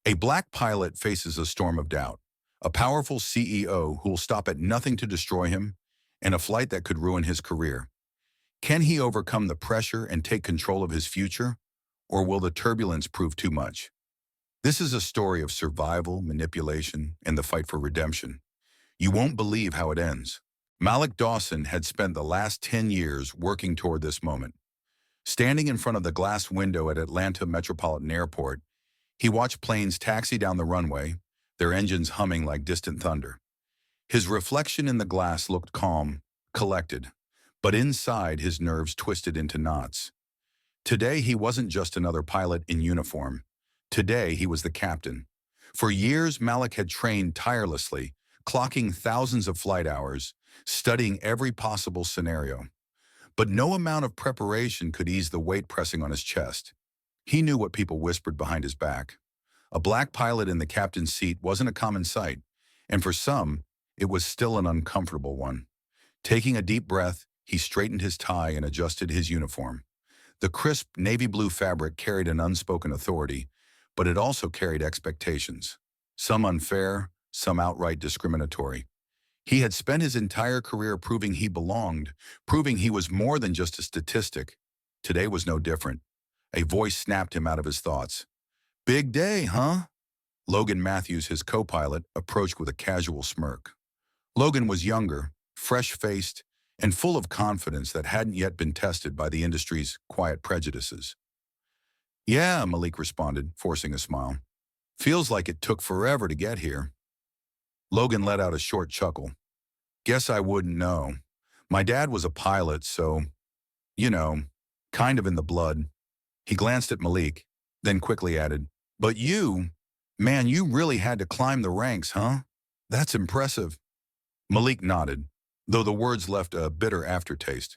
A black pilot faces a storm of doubt, a powerful CEO who will stop at nothing to destroy him, and a flight that could ruin his career. Can he overcome the pressure and take control of his future, or will the turbulence prove too much? This is a story of survival, manipulation, and the fight for redemption. You won't believe how it ends. Malik Dawson had spent the last 10 years working toward this moment. Standing in front of the glass window at Atlanta Metropolitan Airport, he watched planes taxi down the runway, their engines humming like distant thunder. His reflection in the glass looked calm, collected, but inside his nerves twisted into knots. Today he wasn't just another pilot in uniform. Today he was the captain. For years Malik had trained tirelessly, clocking thousands of flight hours, studying every possible scenario. But no amount of preparation could ease the weight pressing on his chest. He knew what people whispered behind his back. A black pilot in the captain's seat wasn't a common sight, and for some, it was still an uncomfortable one. Taking a deep breath, he straightened his tie and adjusted his uniform. The crisp navy blue fabric carried an unspoken authority, but it also carried expectations. Some unfair, some outright discriminatory. He had spent his entire career proving he belonged, proving he was more than just a statistic. Today was no different. A voice snapped him out of his thoughts. "Big day, huh?" Logan Matthews, his co-pilot, approached with a casual smirk. Logan was younger, fresh-faced, and full of confidence that hadn't yet been tested by the industry's quiet prejudices. "Yeah," Malik responded, forcing a smile. "Feels like it took forever to get here." Logan let out a short chuckle. "Guess I wouldn't know. My dad was a pilot, so, you know, kind of in the blood." He glanced at Malik, then quickly added, "But man, you really had to climb the ranks, huh? That's impressive." Malik nodded, though the words left a bitter aftertaste.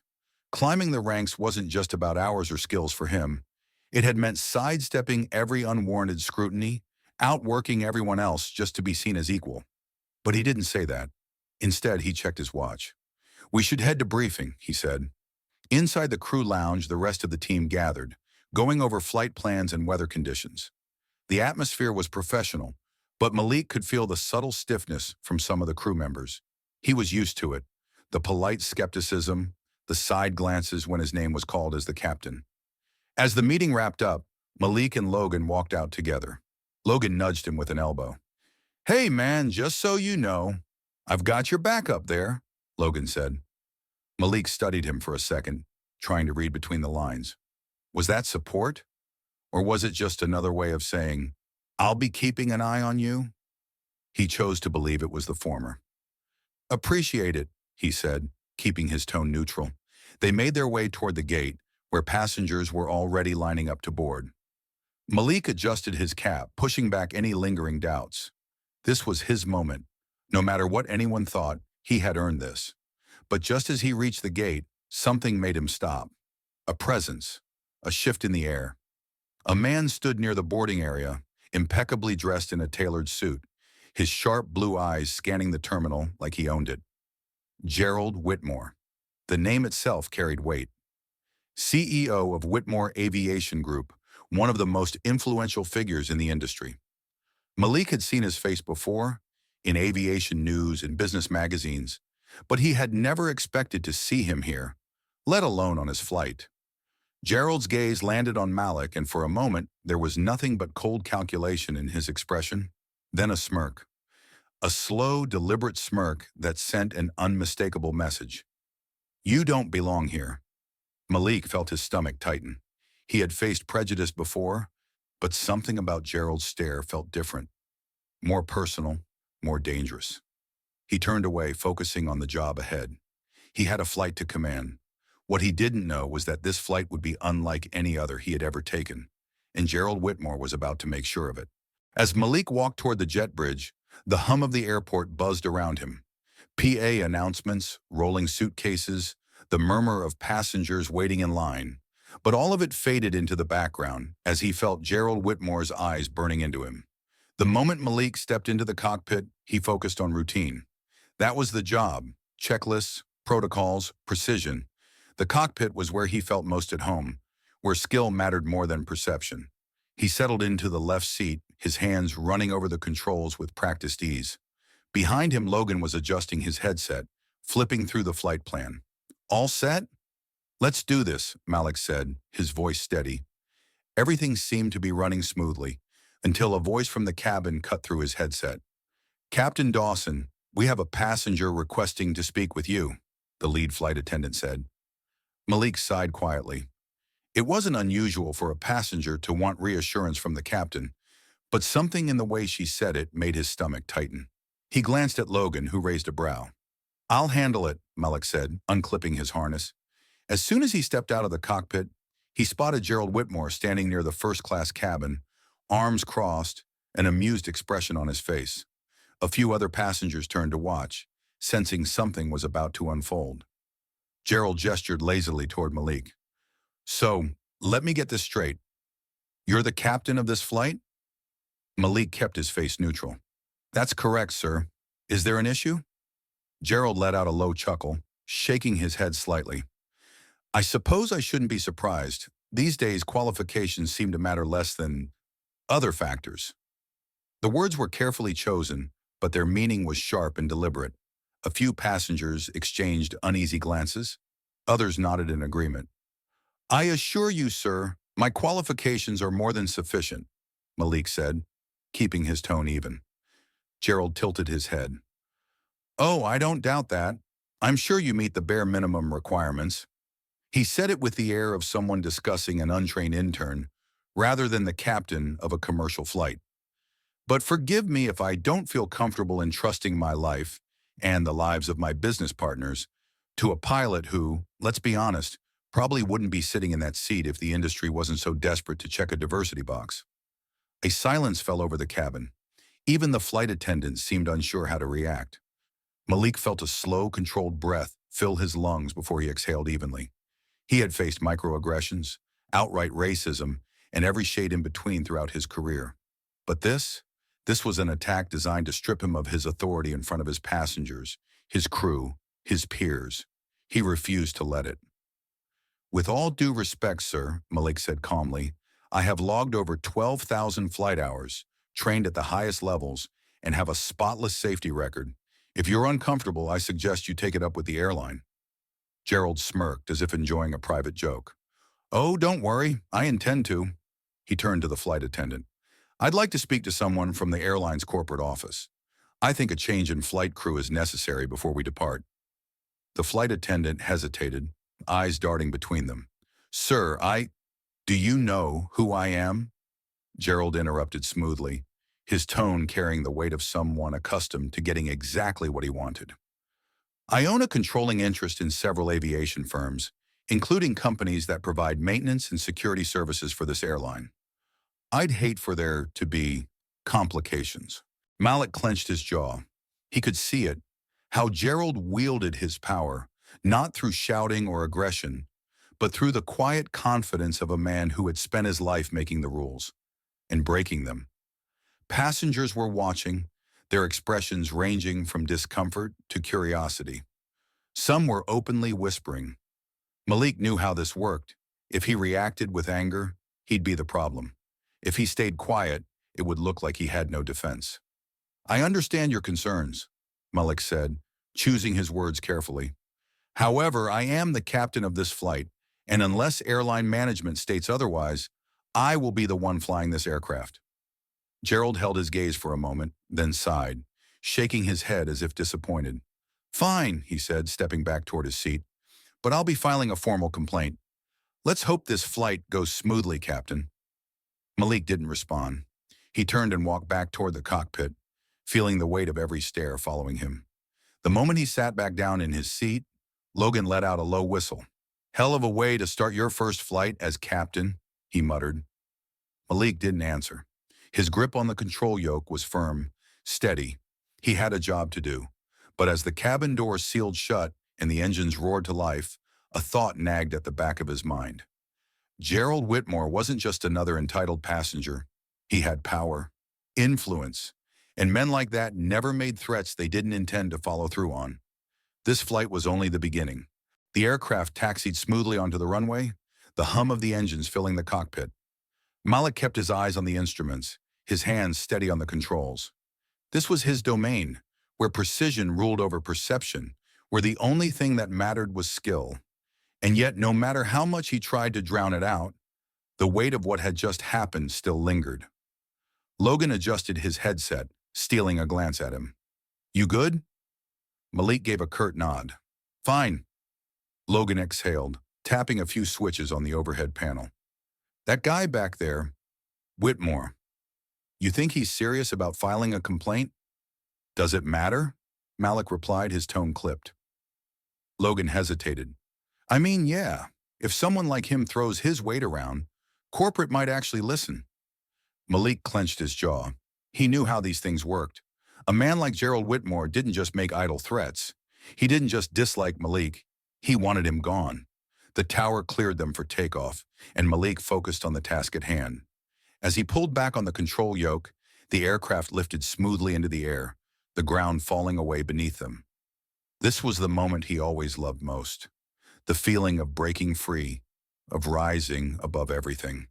Climbing the ranks wasn't just about hours or skills for him. It had meant sidestepping every unwarranted scrutiny, outworking everyone else just to be seen as equal. But he didn't say that. Instead, he checked his watch. "We should head to briefing," he said. Inside the crew lounge, the rest of the team gathered, going over flight plans and weather conditions. The atmosphere was professional, but Malik could feel the subtle stiffness from some of the crew members. He was used to it, the polite skepticism, the side glances when his name was called as the captain. As the meeting wrapped up, Malik and Logan walked out together. Logan nudged him with an elbow. "Hey man, just so you know, I've got your back up there," Logan said. Malik studied him for a second, trying to read between the lines. Was that support? Or was it just another way of saying, "I'll be keeping an eye on you"? He chose to believe it was the former. "Appreciate it," he said, keeping his tone neutral. They made their way toward the gate, where passengers were already lining up to board. Malik adjusted his cap, pushing back any lingering doubts. This was his moment. No matter what anyone thought, he had earned this. But just as he reached the gate, something made him stop. A presence, a shift in the air. A man stood near the boarding area, impeccably dressed in a tailored suit, his sharp blue eyes scanning the terminal like he owned it. Gerald Whitmore. The name itself carried weight. CEO of Whitmore Aviation Group, one of the most influential figures in the industry. Malik had seen his face before, in aviation news and business magazines, but he had never expected to see him here, let alone on his flight. Gerald's gaze landed on Malik, and for a moment, there was nothing but cold calculation in his expression, then a smirk. A slow, deliberate smirk that sent an unmistakable message. "You don't belong here." Malik felt his stomach tighten. He had faced prejudice before, but something about Gerald's stare felt different. More personal, more dangerous. He turned away, focusing on the job ahead. He had a flight to command. What he didn't know was that this flight would be unlike any other he had ever taken, and Gerald Whitmore was about to make sure of it. As Malik walked toward the jet bridge, the hum of the airport buzzed around him. PA announcements, rolling suitcases, the murmur of passengers waiting in line. But all of it faded into the background as he felt Gerald Whitmore's eyes burning into him. The moment Malik stepped into the cockpit, he focused on routine. That was the job: checklists, protocols, precision. The cockpit was where he felt most at home, where skill mattered more than perception. He settled into the left seat, his hands running over the controls with practiced ease. Behind him, Logan was adjusting his headset, flipping through the flight plan. All set? Let's do this, Malik said, his voice steady. Everything seemed to be running smoothly, until a voice from the cabin cut through his headset. Captain Dawson, we have a passenger requesting to speak with you, the lead flight attendant said. Malik sighed quietly. It wasn't unusual for a passenger to want reassurance from the captain, but something in the way she said it made his stomach tighten. He glanced at Logan, who raised a brow. I'll handle it, Malik said, unclipping his harness. As soon as he stepped out of the cockpit, he spotted Gerald Whitmore standing near the first-class cabin, arms crossed, an amused expression on his face. A few other passengers turned to watch, sensing something was about to unfold. Gerald gestured lazily toward Malik. So, let me get this straight. You're the captain of this flight? Malik kept his face neutral. That's correct, sir. Is there an issue? Gerald let out a low chuckle, shaking his head slightly. I suppose I shouldn't be surprised. These days, qualifications seem to matter less than other factors. The words were carefully chosen, but their meaning was sharp and deliberate. A few passengers exchanged uneasy glances. Others nodded in agreement. I assure you, sir, my qualifications are more than sufficient, Malik said, keeping his tone even. Gerald tilted his head. Oh, I don't doubt that. I'm sure you meet the bare minimum requirements. He said it with the air of someone discussing an untrained intern, rather than the captain of a commercial flight. But forgive me if I don't feel comfortable entrusting my life, and the lives of my business partners, to a pilot who, let's be honest, probably wouldn't be sitting in that seat if the industry wasn't so desperate to check a diversity box. A silence fell over the cabin. Even the flight attendants seemed unsure how to react. Malik felt a slow, controlled breath fill his lungs before he exhaled evenly. He had faced microaggressions, outright racism, and every shade in between throughout his career. But this was an attack designed to strip him of his authority in front of his passengers, his crew, his peers. He refused to let it. With all due respect, sir, Malik said calmly, I have logged over 12,000 flight hours, trained at the highest levels, and have a spotless safety record. If you're uncomfortable, I suggest you take it up with the airline. Gerald smirked as if enjoying a private joke. Oh, don't worry, I intend to. He turned to the flight attendant. I'd like to speak to someone from the airline's corporate office. I think a change in flight crew is necessary before we depart. The flight attendant hesitated, eyes darting between them. Sir, do you know who I am? Gerald interrupted smoothly, his tone carrying the weight of someone accustomed to getting exactly what he wanted. I own a controlling interest in several aviation firms, including companies that provide maintenance and security services for this airline. I'd hate for there to be complications. Malik clenched his jaw. He could see it, how Gerald wielded his power, not through shouting or aggression, but through the quiet confidence of a man who had spent his life making the rules and breaking them. Passengers were watching, their expressions ranging from discomfort to curiosity. Some were openly whispering. Malik knew how this worked. If he reacted with anger, he'd be the problem. If he stayed quiet, it would look like he had no defense. I understand your concerns, Malik said, choosing his words carefully. However, I am the captain of this flight, and unless airline management states otherwise, I will be the one flying this aircraft. Gerald held his gaze for a moment, then sighed, shaking his head as if disappointed. Fine, he said, stepping back toward his seat, but I'll be filing a formal complaint. Let's hope this flight goes smoothly, Captain. Malik didn't respond. He turned and walked back toward the cockpit, feeling the weight of every stare following him. The moment he sat back down in his seat, Logan let out a low whistle. Hell of a way to start your first flight as captain, he muttered. Malik didn't answer. His grip on the control yoke was firm, steady. He had a job to do. But as the cabin door sealed shut and the engines roared to life, a thought nagged at the back of his mind. Gerald Whitmore wasn't just another entitled passenger. He had power, influence, and men like that never made threats they didn't intend to follow through on. This flight was only the beginning. The aircraft taxied smoothly onto the runway, the hum of the engines filling the cockpit. Malik kept his eyes on the instruments, his hands steady on the controls. This was his domain, where precision ruled over perception, where the only thing that mattered was skill. And yet, no matter how much he tried to drown it out, the weight of what had just happened still lingered. Logan adjusted his headset, stealing a glance at him. "You good?" Malik gave a curt nod. "Fine." Logan exhaled, tapping a few switches on the overhead panel. "That guy back there, Whitmore, you think he's serious about filing a complaint?" "Does it matter?" Malik replied, his tone clipped. Logan hesitated. "I mean, yeah, if someone like him throws his weight around, corporate might actually listen." Malik clenched his jaw. He knew how these things worked. A man like Gerald Whitmore didn't just make idle threats. He didn't just dislike Malik. He wanted him gone. The tower cleared them for takeoff, and Malik focused on the task at hand. As he pulled back on the control yoke, the aircraft lifted smoothly into the air, the ground falling away beneath them. This was the moment he always loved most. The feeling of breaking free, of rising above everything.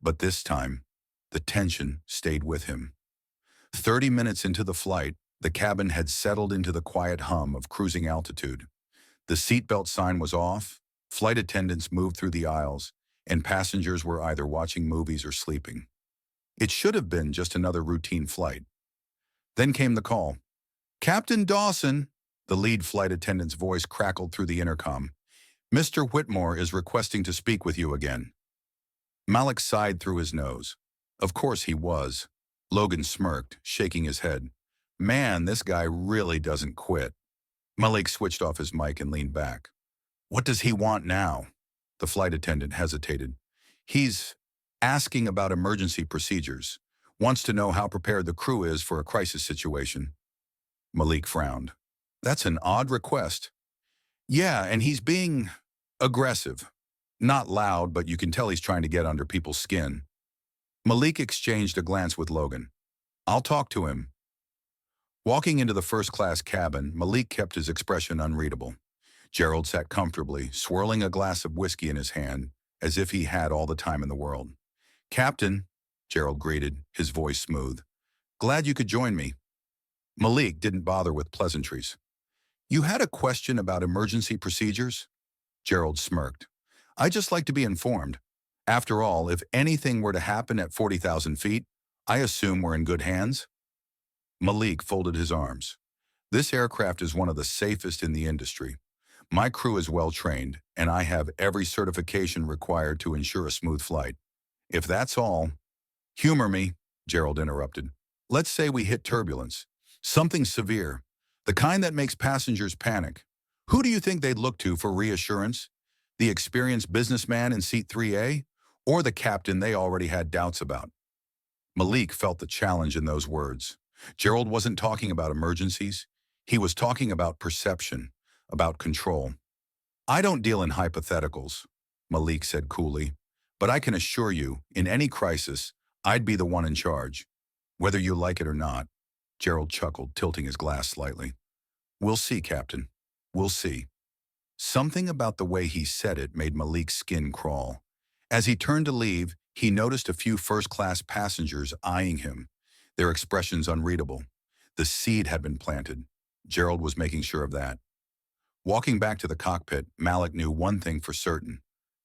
But this time, the tension stayed with him. 30 minutes into the flight, the cabin had settled into the quiet hum of cruising altitude. The seatbelt sign was off, flight attendants moved through the aisles, and passengers were either watching movies or sleeping. It should have been just another routine flight. Then came the call. "Captain Dawson," the lead flight attendant's voice crackled through the intercom. "Mr. Whitmore is requesting to speak with you again." Malik sighed through his nose. Of course he was. Logan smirked, shaking his head. Man, this guy really doesn't quit. Malik switched off his mic and leaned back. "What does he want now?" The flight attendant hesitated. "He's asking about emergency procedures. Wants to know how prepared the crew is for a crisis situation." Malik frowned. "That's an odd request." "Yeah, and he's being aggressive. Not loud, but you can tell he's trying to get under people's skin." Malik exchanged a glance with Logan. "I'll talk to him." Walking into the first-class cabin, Malik kept his expression unreadable. Gerald sat comfortably, swirling a glass of whiskey in his hand, as if he had all the time in the world. "Captain," Gerald greeted, his voice smooth. "Glad you could join me." Malik didn't bother with pleasantries. "You had a question about emergency procedures?" Gerald smirked. "I just like to be informed. After all, if anything were to happen at 40,000 feet, I assume we're in good hands." Malik folded his arms. "This aircraft is one of the safest in the industry. My crew is well trained, and I have every certification required to ensure a smooth flight. If that's all—" "Humor me," Gerald interrupted. "Let's say we hit turbulence. Something severe. The kind that makes passengers panic. Who do you think they'd look to for reassurance? The experienced businessman in seat 3A? Or the captain they already had doubts about?" Malik felt the challenge in those words. Gerald wasn't talking about emergencies. He was talking about perception, about control. "I don't deal in hypotheticals," Malik said coolly. "But I can assure you, in any crisis, I'd be the one in charge. Whether you like it or not." Gerald chuckled, tilting his glass slightly. "We'll see, Captain. We'll see." Something about the way he said it made Malik's skin crawl. As he turned to leave, he noticed a few first-class passengers eyeing him, their expressions unreadable. The seed had been planted. Gerald was making sure of that. Walking back to the cockpit, Malik knew one thing for certain.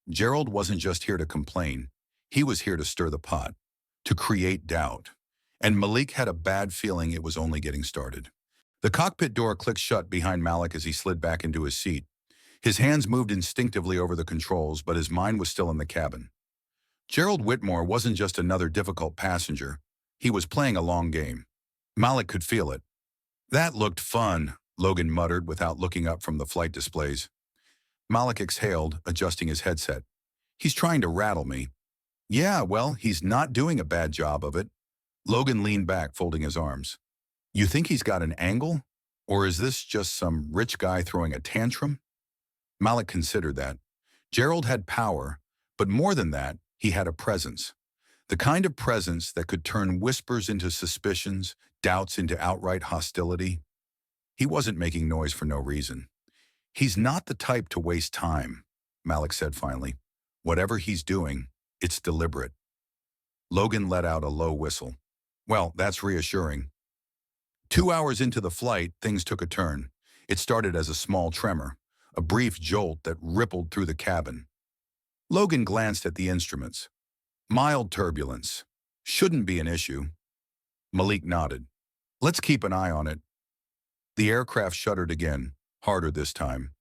Gerald wasn't just here to complain. He was here to stir the pot, to create doubt. And Malik had a bad feeling it was only getting started. The cockpit door clicked shut behind Malik as he slid back into his seat. His hands moved instinctively over the controls, but his mind was still in the cabin. Gerald Whitmore wasn't just another difficult passenger. He was playing a long game. Malik could feel it. "That looked fun," Logan muttered without looking up from the flight displays. Malik exhaled, adjusting his headset. "He's trying to rattle me." "Yeah, well, he's not doing a bad job of it." Logan leaned back, folding his arms. "You think he's got an angle? Or is this just some rich guy throwing a tantrum?" Malik considered that. Gerald had power, but more than that, he had a presence. The kind of presence that could turn whispers into suspicions, doubts into outright hostility. He wasn't making noise for no reason. "He's not the type to waste time," Malik said finally. "Whatever he's doing, it's deliberate." Logan let out a low whistle. Well, that's reassuring. 2 hours into the flight, things took a turn. It started as a small tremor, a brief jolt that rippled through the cabin. Logan glanced at the instruments. Mild turbulence. Shouldn't be an issue. Malik nodded. Let's keep an eye on it. The aircraft shuddered again, harder this time.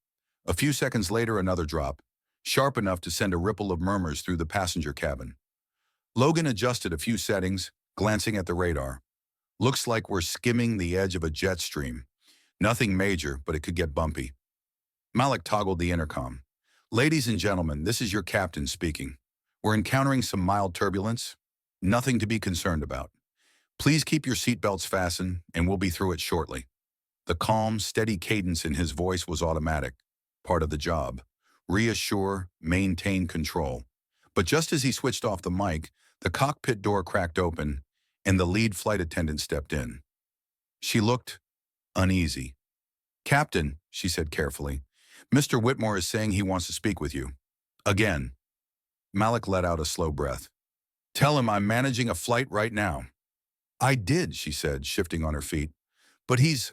A few seconds later, another drop, sharp enough to send a ripple of murmurs through the passenger cabin. Logan adjusted a few settings, glancing at the radar. Looks like we're skimming the edge of a jet stream. Nothing major, but it could get bumpy. Malik toggled the intercom. Ladies and gentlemen, this is your captain speaking. We're encountering some mild turbulence. Nothing to be concerned about. Please keep your seatbelts fastened, and we'll be through it shortly. The calm, steady cadence in his voice was automatic, part of the job. Reassure, maintain control. But just as he switched off the mic, the cockpit door cracked open, and the lead flight attendant stepped in. She looked uneasy. Captain, she said carefully, Mr. Whitmore is saying he wants to speak with you. Again. Malik let out a slow breath. Tell him I'm managing a flight right now. I did, she said, shifting on her feet. But he's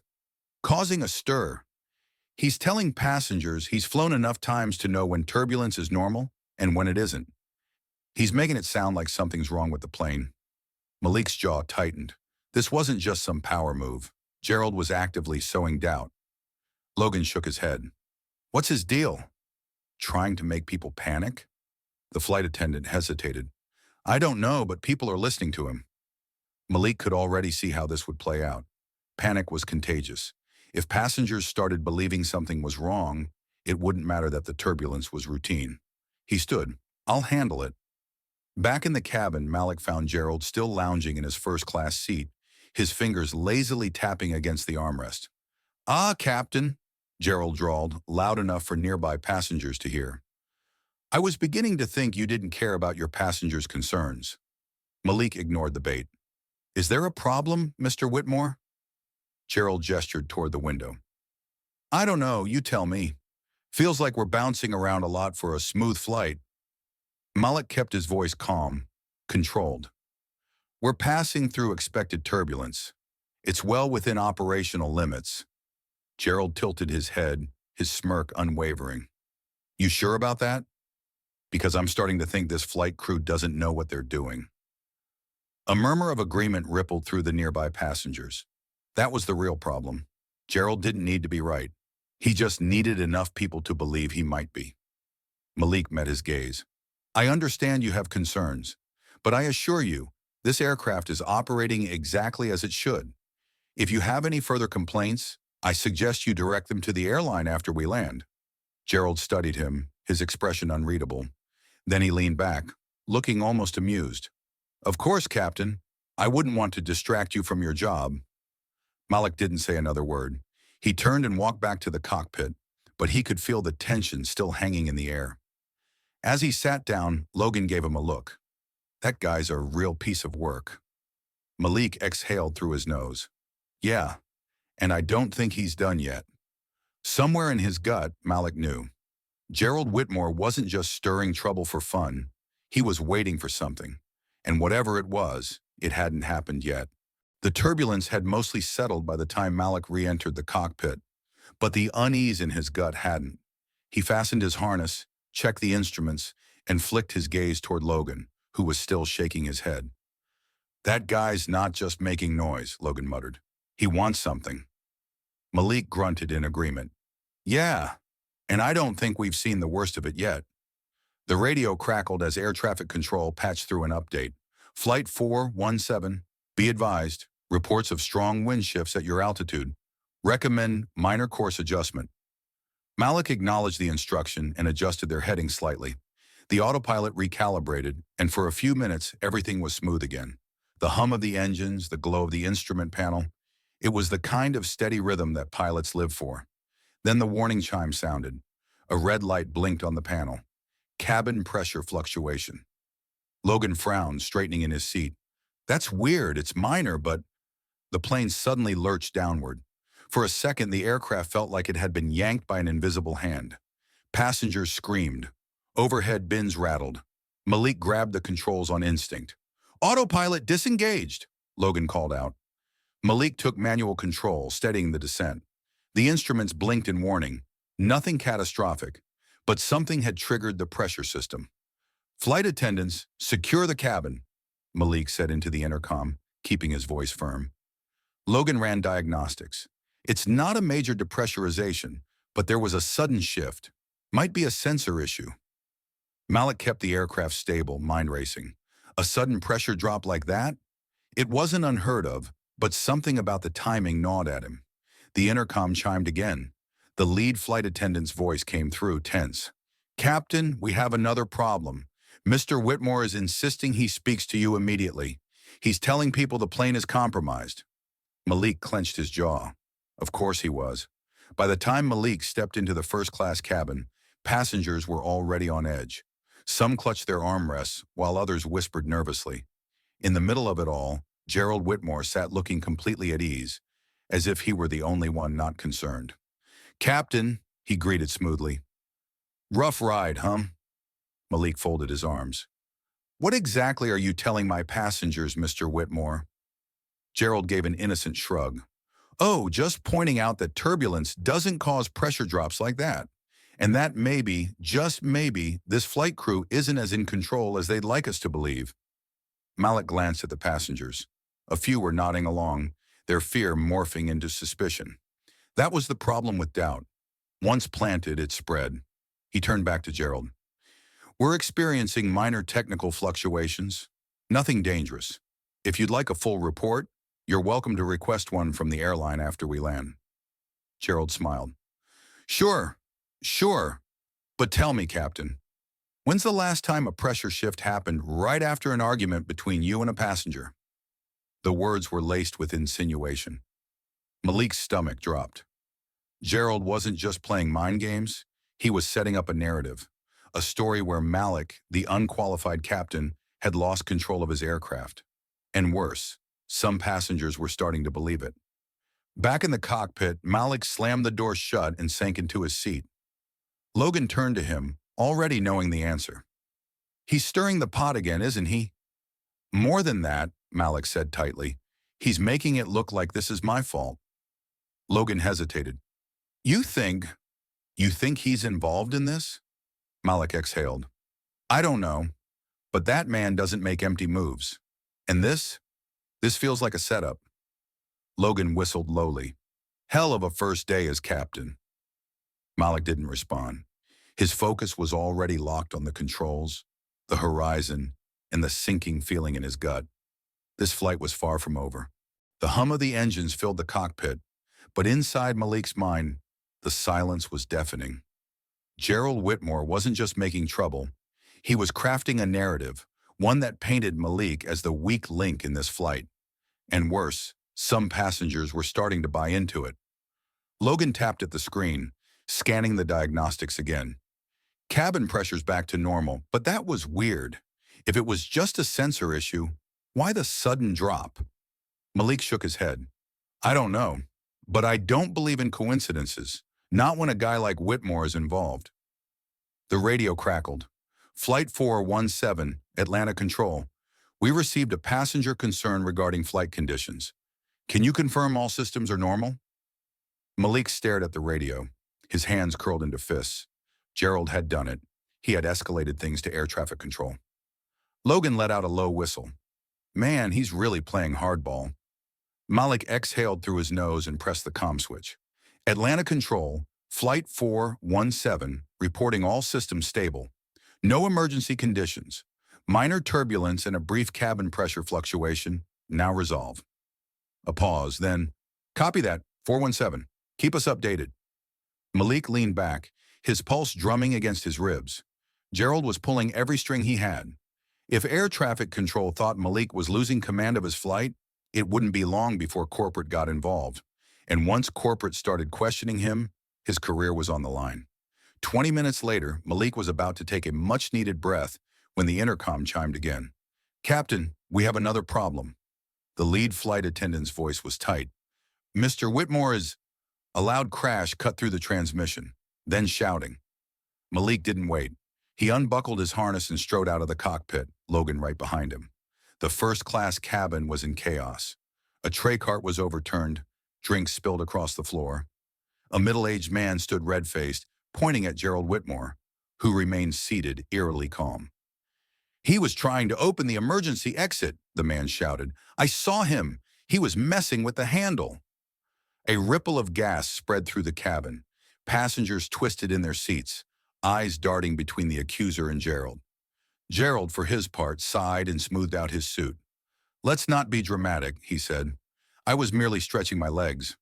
causing a stir. He's telling passengers he's flown enough times to know when turbulence is normal and when it isn't. He's making it sound like something's wrong with the plane. Malik's jaw tightened. This wasn't just some power move. Gerald was actively sowing doubt. Logan shook his head. What's his deal? Trying to make people panic? The flight attendant hesitated. I don't know, but people are listening to him. Malik could already see how this would play out. Panic was contagious. If passengers started believing something was wrong, it wouldn't matter that the turbulence was routine. He stood. I'll handle it. Back in the cabin, Malik found Gerald still lounging in his first-class seat, his fingers lazily tapping against the armrest. Ah, Captain, Gerald drawled, loud enough for nearby passengers to hear. I was beginning to think you didn't care about your passengers' concerns. Malik ignored the bait. Is there a problem, Mr. Whitmore? Gerald gestured toward the window. I don't know, you tell me. Feels like we're bouncing around a lot for a smooth flight. Malik kept his voice calm, controlled. We're passing through expected turbulence. It's well within operational limits. Gerald tilted his head, his smirk unwavering. You sure about that? Because I'm starting to think this flight crew doesn't know what they're doing. A murmur of agreement rippled through the nearby passengers. That was the real problem. Gerald didn't need to be right. He just needed enough people to believe he might be. Malik met his gaze. I understand you have concerns, but I assure you, this aircraft is operating exactly as it should. If you have any further complaints, I suggest you direct them to the airline after we land. Gerald studied him, his expression unreadable. Then he leaned back, looking almost amused. Of course, Captain. I wouldn't want to distract you from your job. Malik didn't say another word. He turned and walked back to the cockpit, but he could feel the tension still hanging in the air. As he sat down, Logan gave him a look. That guy's a real piece of work. Malik exhaled through his nose. Yeah, and I don't think he's done yet. Somewhere in his gut, Malik knew. Gerald Whitmore wasn't just stirring trouble for fun. He was waiting for something. And whatever it was, it hadn't happened yet. The turbulence had mostly settled by the time Malik re-entered the cockpit, but the unease in his gut hadn't. He fastened his harness, checked the instruments, and flicked his gaze toward Logan, who was still shaking his head. That guy's not just making noise, Logan muttered. He wants something. Malik grunted in agreement. Yeah, and I don't think we've seen the worst of it yet. The radio crackled as air traffic control patched through an update. Flight 417, be advised, reports of strong wind shifts at your altitude. Recommend minor course adjustment. Malik acknowledged the instruction and adjusted their heading slightly. The autopilot recalibrated, and for a few minutes, everything was smooth again. The hum of the engines, the glow of the instrument panel. It was the kind of steady rhythm that pilots live for. Then the warning chime sounded. A red light blinked on the panel. Cabin pressure fluctuation. Logan frowned, straightening in his seat. That's weird, it's minor, but... The plane suddenly lurched downward. For a second, the aircraft felt like it had been yanked by an invisible hand. Passengers screamed. Overhead bins rattled. Malik grabbed the controls on instinct. Autopilot disengaged, Logan called out. Malik took manual control, steadying the descent. The instruments blinked in warning. Nothing catastrophic, but something had triggered the pressure system. Flight attendants, secure the cabin, Malik said into the intercom, keeping his voice firm. Logan ran diagnostics. It's not a major depressurization, but there was a sudden shift. Might be a sensor issue. Malik kept the aircraft stable, mind racing. A sudden pressure drop like that? It wasn't unheard of, but something about the timing gnawed at him. The intercom chimed again. The lead flight attendant's voice came through, tense. Captain, we have another problem. Mr. Whitmore is insisting he speaks to you immediately. He's telling people the plane is compromised. Malik clenched his jaw. Of course he was. By the time Malik stepped into the first-class cabin, passengers were already on edge. Some clutched their armrests, while others whispered nervously. In the middle of it all, Gerald Whitmore sat looking completely at ease, as if he were the only one not concerned. Captain, he greeted smoothly. Rough ride, huh? Malik folded his arms. What exactly are you telling my passengers, Mr. Whitmore? Gerald gave an innocent shrug. Oh, just pointing out that turbulence doesn't cause pressure drops like that. And that maybe, just maybe, this flight crew isn't as in control as they'd like us to believe. Malik glanced at the passengers. A few were nodding along, their fear morphing into suspicion. That was the problem with doubt. Once planted, it spread. He turned back to Gerald. We're experiencing minor technical fluctuations. Nothing dangerous. If you'd like a full report, you're welcome to request one from the airline after we land. Gerald smiled. Sure. But tell me, Captain, when's the last time a pressure shift happened right after an argument between you and a passenger? The words were laced with insinuation. Malik's stomach dropped. Gerald wasn't just playing mind games, he was setting up a narrative, a story where Malik, the unqualified captain, had lost control of his aircraft. And worse, some passengers were starting to believe it. Back in the cockpit, Malik slammed the door shut and sank into his seat. Logan turned to him, already knowing the answer. He's stirring the pot again, isn't he? More than that, Malik said tightly. He's making it look like this is my fault. Logan hesitated. You think he's involved in this? Malik exhaled. I don't know, but that man doesn't make empty moves. And this feels like a setup. Logan whistled lowly. Hell of a first day as captain. Malik didn't respond. His focus was already locked on the controls, the horizon, and the sinking feeling in his gut. This flight was far from over. The hum of the engines filled the cockpit, but inside Malik's mind, the silence was deafening. Gerald Whitmore wasn't just making trouble. He was crafting a narrative, one that painted Malik as the weak link in this flight. And worse, some passengers were starting to buy into it. Logan tapped at the screen, scanning the diagnostics again. Cabin pressure's back to normal, but that was weird. If it was just a sensor issue, why the sudden drop? Malik shook his head. I don't know, but I don't believe in coincidences, not when a guy like Whitmore is involved. The radio crackled. Flight 417, Atlanta Control. We received a passenger concern regarding flight conditions. Can you confirm all systems are normal? Malik stared at the radio, his hands curled into fists. Gerald had done it. He had escalated things to air traffic control. Logan let out a low whistle. Man, he's really playing hardball. Malik exhaled through his nose and pressed the comm switch. Atlanta Control, Flight 417, reporting all systems stable. No emergency conditions. Minor turbulence and a brief cabin pressure fluctuation, now resolved. A pause, then, copy that, 417. Keep us updated. Malik leaned back, his pulse drumming against his ribs. Gerald was pulling every string he had. If air traffic control thought Malik was losing command of his flight, it wouldn't be long before corporate got involved. And once corporate started questioning him, his career was on the line. 20 minutes later, Malik was about to take a much-needed breath when the intercom chimed again. Captain, we have another problem. The lead flight attendant's voice was tight. Mr. Whitmore is... A loud crash cut through the transmission, then shouting. Malik didn't wait. He unbuckled his harness and strode out of the cockpit, Logan right behind him. The first-class cabin was in chaos. A tray cart was overturned, drinks spilled across the floor. A middle-aged man stood red-faced, pointing at Gerald Whitmore, who remained seated, eerily calm. "He was trying to open the emergency exit," the man shouted. "I saw him. He was messing with the handle." A ripple of gas spread through the cabin. Passengers twisted in their seats, eyes darting between the accuser and Gerald. Gerald, for his part, sighed and smoothed out his suit. "Let's not be dramatic," he said. "I was merely stretching my legs.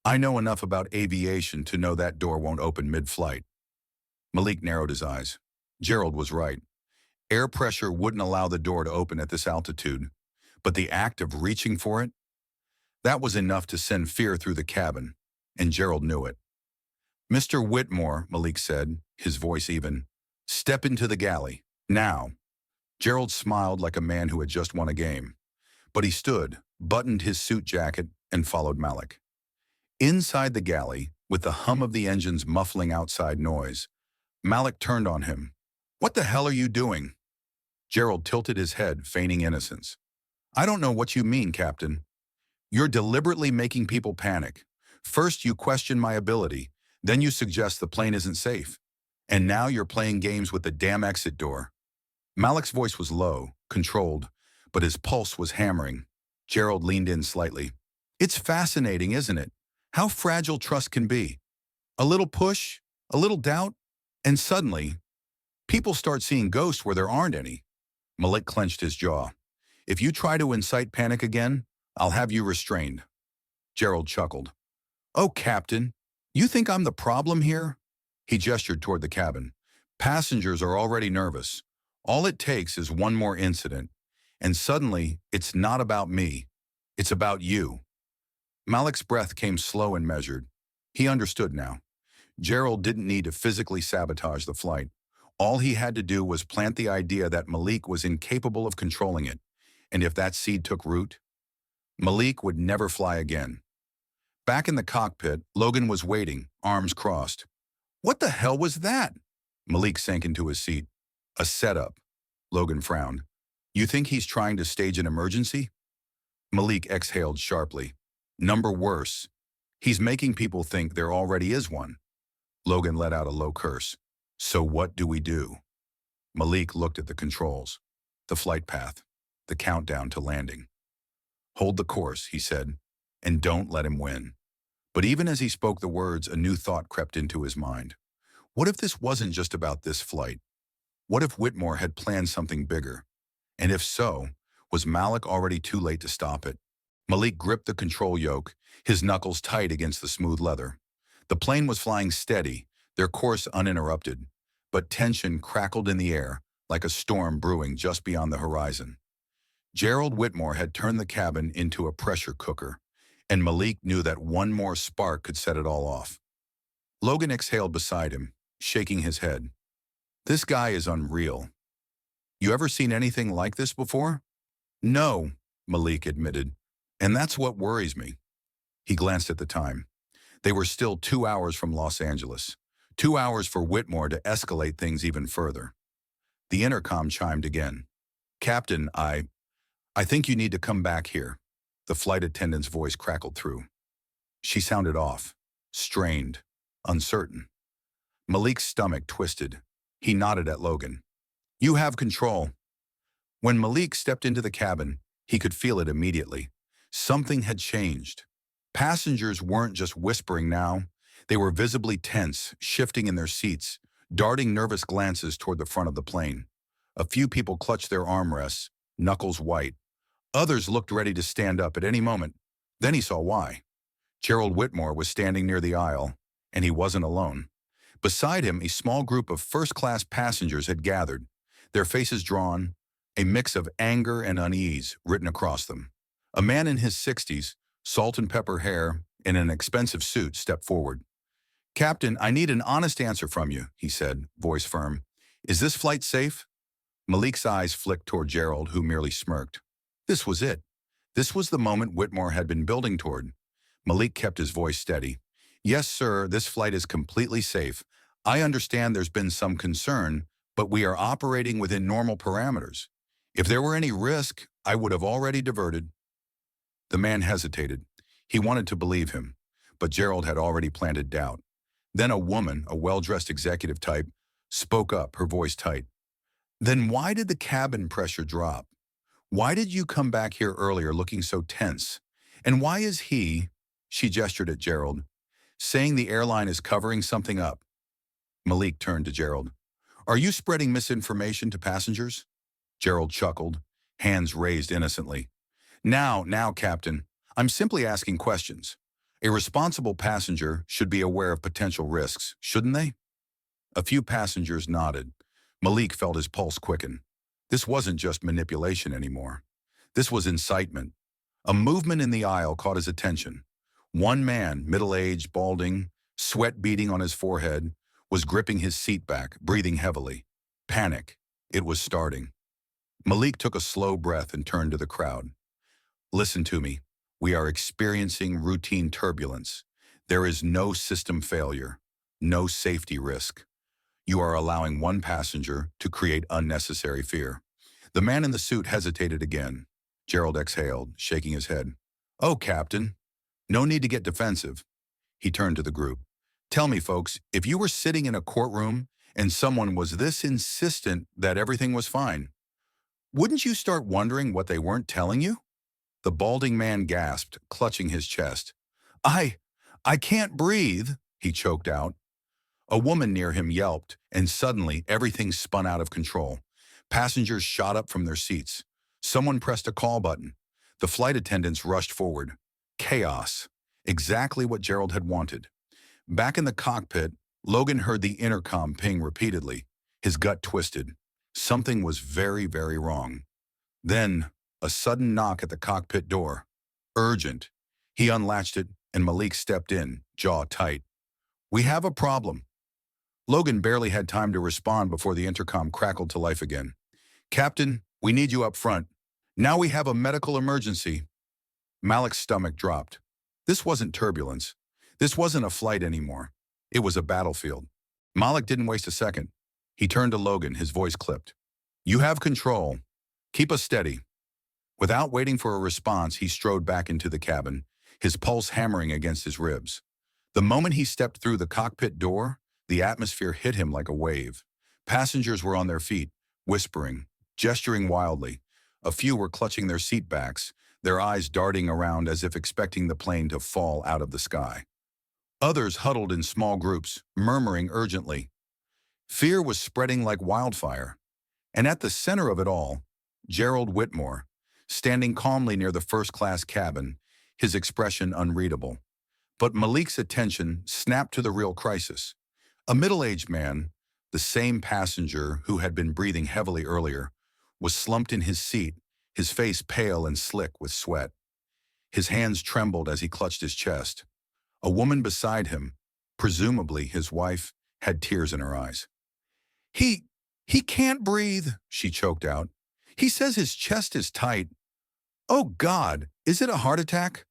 I know enough about aviation to know that door won't open mid-flight." Malik narrowed his eyes. Gerald was right. Air pressure wouldn't allow the door to open at this altitude, but the act of reaching for it, that was enough to send fear through the cabin, and Gerald knew it. "Mr. Whitmore," Malik said, his voice even, "step into the galley, now." Gerald smiled like a man who had just won a game, but he stood, buttoned his suit jacket, and followed Malik. Inside the galley, with the hum of the engines muffling outside noise, Malik turned on him. "What the hell are you doing?" Gerald tilted his head, feigning innocence. "I don't know what you mean, Captain. You're deliberately making people panic. First you question my ability, then you suggest the plane isn't safe. And now you're playing games with the damn exit door." Malik's voice was low, controlled, but his pulse was hammering. Gerald leaned in slightly. "It's fascinating, isn't it? How fragile trust can be. A little push, a little doubt, and suddenly, people start seeing ghosts where there aren't any." Malik clenched his jaw. "If you try to incite panic again, I'll have you restrained." Gerald chuckled. "Oh, Captain, you think I'm the problem here?" He gestured toward the cabin. "Passengers are already nervous. All it takes is one more incident, and suddenly it's not about me. It's about you." Malik's breath came slow and measured. He understood now. Gerald didn't need to physically sabotage the flight. All he had to do was plant the idea that Malik was incapable of controlling it, and if that seed took root, Malik would never fly again. Back in the cockpit, Logan was waiting, arms crossed. "What the hell was that?" Malik sank into his seat. "A setup." Logan frowned. "You think he's trying to stage an emergency?" Malik exhaled sharply. "Number worse. He's making people think there already is one." Logan let out a low curse. "So what do we do?" Malik looked at the controls, the flight path, the countdown to landing. "Hold the course," he said, "and don't let him win." But even as he spoke the words, a new thought crept into his mind. What if this wasn't just about this flight? What if Whitmore had planned something bigger? And if so, was Malik already too late to stop it? Malik gripped the control yoke, his knuckles tight against the smooth leather. The plane was flying steady, their course uninterrupted, but tension crackled in the air like a storm brewing just beyond the horizon. Gerald Whitmore had turned the cabin into a pressure cooker, and Malik knew that one more spark could set it all off. Logan exhaled beside him, shaking his head. "This guy is unreal. You ever seen anything like this before?" "No," Malik admitted, "and that's what worries me." He glanced at the time. They were still 2 hours from Los Angeles. 2 hours for Whitmore to escalate things even further. The intercom chimed again. "Captain, I think you need to come back here." The flight attendant's voice crackled through. She sounded off, strained, uncertain. Malik's stomach twisted. He nodded at Logan. "You have control." When Malik stepped into the cabin, he could feel it immediately. Something had changed. Passengers weren't just whispering now. They were visibly tense, shifting in their seats, darting nervous glances toward the front of the plane. A few people clutched their armrests, knuckles white. Others looked ready to stand up at any moment. Then he saw why. Gerald Whitmore was standing near the aisle, and he wasn't alone. Beside him, a small group of first-class passengers had gathered, their faces drawn, a mix of anger and unease written across them. A man in his 60s, salt and pepper hair, in an expensive suit, stepped forward. "Captain, I need an honest answer from you," he said, voice firm. "Is this flight safe?" Malik's eyes flicked toward Gerald, who merely smirked. This was it. This was the moment Whitmore had been building toward. Malik kept his voice steady. "Yes, sir, this flight is completely safe. I understand there's been some concern, but we are operating within normal parameters. If there were any risk, I would have already diverted. The man hesitated. He wanted to believe him, but Gerald had already planted doubt. Then a woman, a well-dressed executive type, spoke up, her voice tight. Then why did the cabin pressure drop? Why did you come back here earlier looking so tense? And why is he, she gestured at Gerald, saying the airline is covering something up? Malik turned to Gerald. Are you spreading misinformation to passengers? Gerald chuckled, hands raised innocently. Now, Captain, I'm simply asking questions. A responsible passenger should be aware of potential risks, shouldn't they? A few passengers nodded. Malik felt his pulse quicken. This wasn't just manipulation anymore. This was incitement. A movement in the aisle caught his attention. One man, middle-aged, balding, sweat beading on his forehead, was gripping his seat back, breathing heavily. Panic. It was starting. Malik took a slow breath and turned to the crowd. Listen to me. We are experiencing routine turbulence. There is no system failure, no safety risk. You are allowing one passenger to create unnecessary fear. The man in the suit hesitated again. Gerald exhaled, shaking his head. Oh, Captain, no need to get defensive. He turned to the group. Tell me, folks, if you were sitting in a courtroom and someone was this insistent that everything was fine, wouldn't you start wondering what they weren't telling you? The balding man gasped, clutching his chest. I can't breathe, he choked out. A woman near him yelped, and suddenly everything spun out of control. Passengers shot up from their seats. Someone pressed a call button. The flight attendants rushed forward. Chaos. Exactly what Gerald had wanted. Back in the cockpit, Logan heard the intercom ping repeatedly. His gut twisted. Something was very, very wrong. Then, a sudden knock at the cockpit door. Urgent. He unlatched it, and Malik stepped in, jaw tight. We have a problem. Logan barely had time to respond before the intercom crackled to life again. Captain, we need you up front. Now we have a medical emergency. Malik's stomach dropped. This wasn't turbulence. This wasn't a flight anymore. It was a battlefield. Malik didn't waste a second. He turned to Logan, his voice clipped. You have control. Keep us steady. Without waiting for a response, he strode back into the cabin, his pulse hammering against his ribs. The moment he stepped through the cockpit door, the atmosphere hit him like a wave. Passengers were on their feet, whispering, gesturing wildly. A few were clutching their seat backs, their eyes darting around as if expecting the plane to fall out of the sky. Others huddled in small groups, murmuring urgently. Fear was spreading like wildfire. And at the center of it all, Gerald Whitmore, standing calmly near the first-class cabin, his expression unreadable. But Malik's attention snapped to the real crisis. A middle-aged man, the same passenger who had been breathing heavily earlier, was slumped in his seat, his face pale and slick with sweat. His hands trembled as he clutched his chest. A woman beside him, presumably his wife, had tears in her eyes. He can't breathe, she choked out. He says his chest is tight. Oh God, is it a heart attack?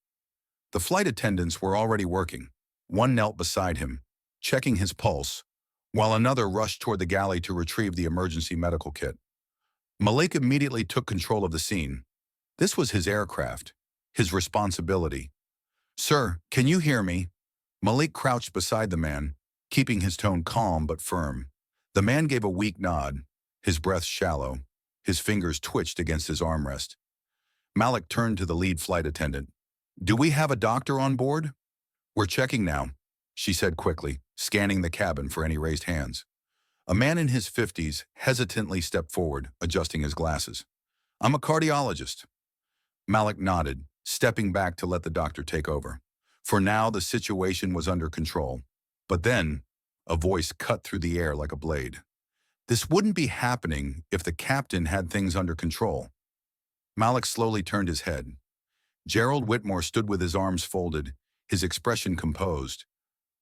The flight attendants were already working. One knelt beside him, checking his pulse, while another rushed toward the galley to retrieve the emergency medical kit. Malik immediately took control of the scene. This was his aircraft, his responsibility. Sir, can you hear me? Malik crouched beside the man, keeping his tone calm but firm. The man gave a weak nod, his breath shallow. His fingers twitched against his armrest. Malik turned to the lead flight attendant. Do we have a doctor on board? We're checking now, she said quickly, scanning the cabin for any raised hands. A man in his 50s hesitantly stepped forward, adjusting his glasses. I'm a cardiologist. Malik nodded, stepping back to let the doctor take over. For now, the situation was under control. But then, a voice cut through the air like a blade. This wouldn't be happening if the captain had things under control. Malik slowly turned his head. Gerald Whitmore stood with his arms folded, his expression composed.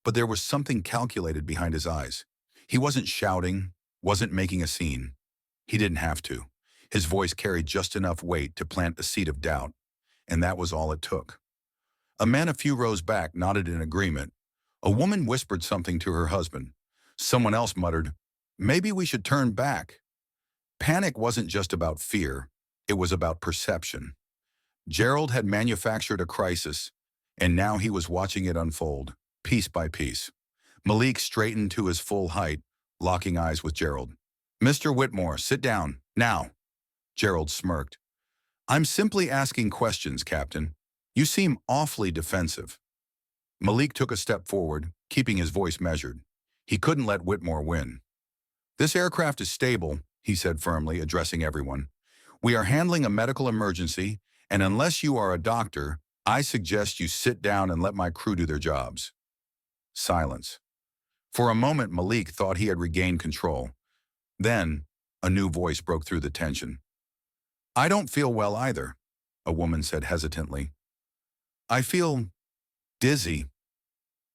But there was something calculated behind his eyes. He wasn't shouting, wasn't making a scene. He didn't have to. His voice carried just enough weight to plant a seed of doubt, and that was all it took. A man a few rows back nodded in agreement. A woman whispered something to her husband. Someone else muttered, "Maybe we should turn back." Panic wasn't just about fear, it was about perception. Gerald had manufactured a crisis, and now he was watching it unfold, piece by piece. Malik straightened to his full height, locking eyes with Gerald. "Mr. Whitmore, sit down, now." Gerald smirked. "I'm simply asking questions, Captain. You seem awfully defensive." Malik took a step forward, keeping his voice measured. He couldn't let Whitmore win. "This aircraft is stable," he said firmly, addressing everyone. "We are handling a medical emergency, and unless you are a doctor, I suggest you sit down and let my crew do their jobs." Silence. For a moment, Malik thought he had regained control. Then, a new voice broke through the tension. "I don't feel well either," a woman said hesitantly. "I feel dizzy."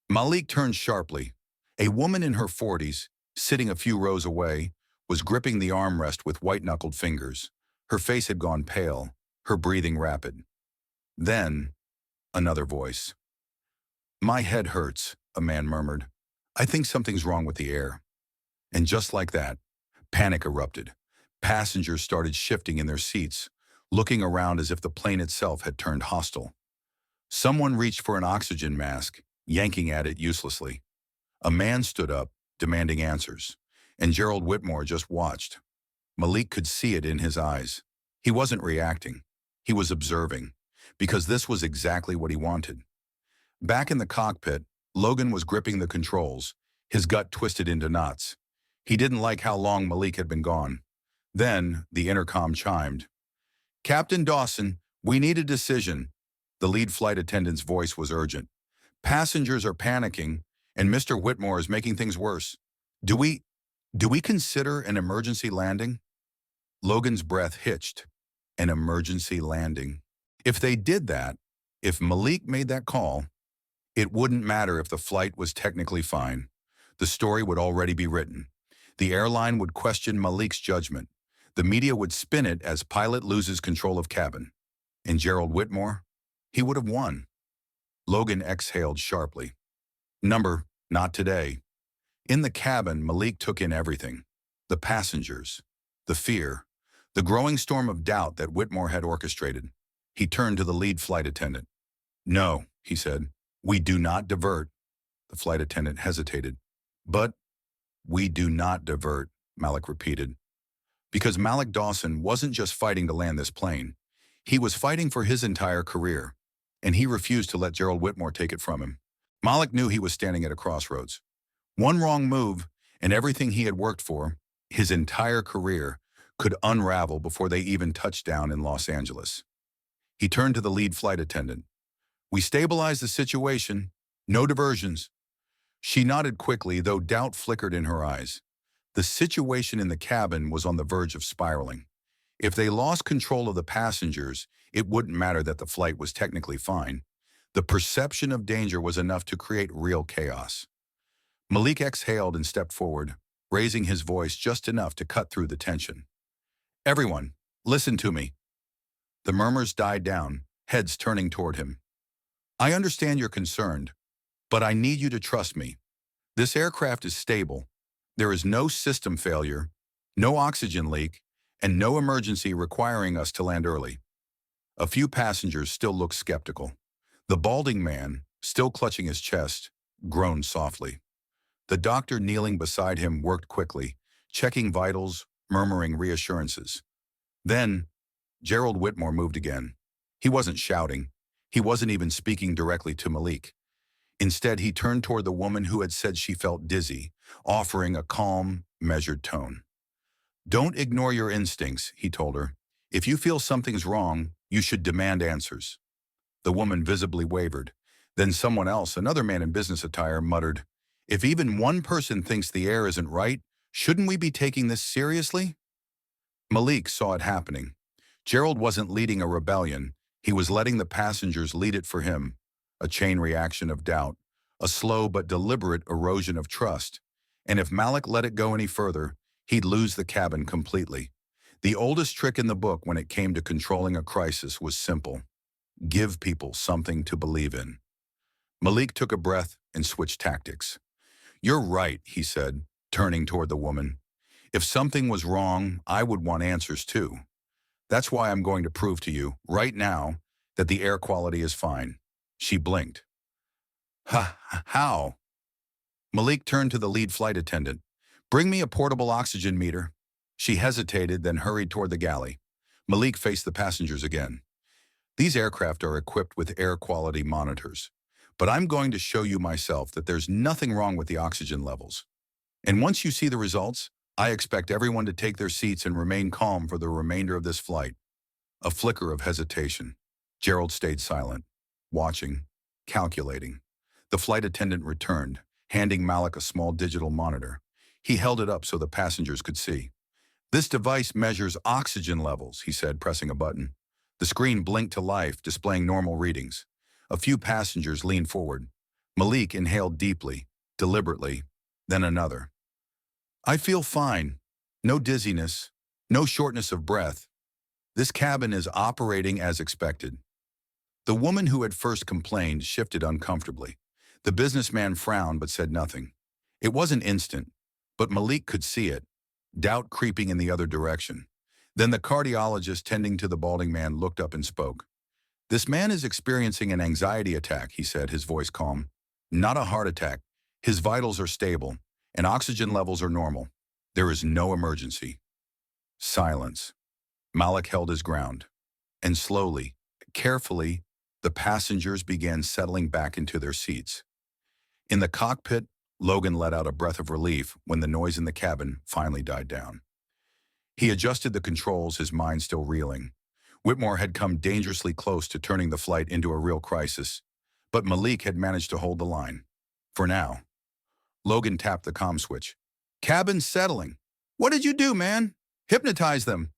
Malik turned sharply. A woman in her 40s, sitting a few rows away, was gripping the armrest with white-knuckled fingers. Her face had gone pale, her breathing rapid. Then, another voice. "My head hurts," a man murmured. "I think something's wrong with the air." And just like that, panic erupted. Passengers started shifting in their seats, looking around as if the plane itself had turned hostile. Someone reached for an oxygen mask, yanking at it uselessly. A man stood up, demanding answers, and Gerald Whitmore just watched. Malik could see it in his eyes. He wasn't reacting. He was observing, because this was exactly what he wanted. Back in the cockpit, Logan was gripping the controls, his gut twisted into knots. He didn't like how long Malik had been gone. Then, the intercom chimed. "Captain Dawson, we need a decision." The lead flight attendant's voice was urgent. "Passengers are panicking, and Mr. Whitmore is making things worse. Do we consider an emergency landing?" Logan's breath hitched. An emergency landing. If they did that, if Malik made that call, it wouldn't matter if the flight was technically fine. The story would already be written. The airline would question Malik's judgment. The media would spin it as pilot loses control of cabin. And Gerald Whitmore? He would have won. Logan exhaled sharply. Not today. In the cabin, Malik took in everything. The passengers, the fear, the growing storm of doubt that Whitmore had orchestrated. He turned to the lead flight attendant. "No," he said, "we do not divert." The flight attendant hesitated. "But we do not divert," Malik repeated. Because Malik Dawson wasn't just fighting to land this plane. He was fighting for his entire career, and he refused to let Gerald Whitmore take it from him. Malik knew he was standing at a crossroads. One wrong move, and everything he had worked for, his entire career, could unravel before they even touched down in Los Angeles. He turned to the lead flight attendant. "We stabilized the situation. No diversions." She nodded quickly, though doubt flickered in her eyes. The situation in the cabin was on the verge of spiraling. If they lost control of the passengers, it wouldn't matter that the flight was technically fine. The perception of danger was enough to create real chaos. Malik exhaled and stepped forward, raising his voice just enough to cut through the tension. "Everyone, listen to me." The murmurs died down, heads turning toward him. "I understand you're concerned, but I need you to trust me. This aircraft is stable. There is no system failure, no oxygen leak, and no emergency requiring us to land early." A few passengers still looked skeptical. The balding man, still clutching his chest, groaned softly. The doctor kneeling beside him worked quickly, checking vitals, murmuring reassurances. Then, Gerald Whitmore moved again. He wasn't shouting. He wasn't even speaking directly to Malik. Instead, he turned toward the woman who had said she felt dizzy, offering a calm, measured tone. "Don't ignore your instincts," he told her. "If you feel something's wrong, you should demand answers." The woman visibly wavered. Then someone else, another man in business attire, muttered, "If even one person thinks the air isn't right, shouldn't we be taking this seriously?" Malik saw it happening. Gerald wasn't leading a rebellion. He was letting the passengers lead it for him. A chain reaction of doubt, a slow but deliberate erosion of trust. And if Malik let it go any further, he'd lose the cabin completely. The oldest trick in the book when it came to controlling a crisis was simple. Give people something to believe in. Malik took a breath and switched tactics. "You're right," he said, turning toward the woman. If something was wrong, I would want answers too. That's why I'm going to prove to you, right now, that the air quality is fine. She blinked. How? Malik turned to the lead flight attendant. Bring me a portable oxygen meter. She hesitated, then hurried toward the galley. Malik faced the passengers again. These aircraft are equipped with air quality monitors. But I'm going to show you myself that there's nothing wrong with the oxygen levels. And once you see the results, I expect everyone to take their seats and remain calm for the remainder of this flight. A flicker of hesitation. Gerald stayed silent, watching, calculating. The flight attendant returned, handing Malik a small digital monitor. He held it up so the passengers could see. This device measures oxygen levels, he said, pressing a button. The screen blinked to life, displaying normal readings. A few passengers leaned forward. Malik inhaled deeply, deliberately, then another. I feel fine. No dizziness, no shortness of breath. This cabin is operating as expected. The woman who had first complained shifted uncomfortably. The businessman frowned but said nothing. It wasn't instant, but Malik could see it, doubt creeping in the other direction. Then the cardiologist tending to the balding man looked up and spoke. This man is experiencing an anxiety attack, he said, his voice calm. Not a heart attack. His vitals are stable, and oxygen levels are normal. There is no emergency. Silence. Malik held his ground. And slowly, carefully, the passengers began settling back into their seats. In the cockpit, Logan let out a breath of relief when the noise in the cabin finally died down. He adjusted the controls, his mind still reeling. Whitmore had come dangerously close to turning the flight into a real crisis, but Malik had managed to hold the line. For now. Logan tapped the comm switch. Cabin settling. What did you do, man? Hypnotize them.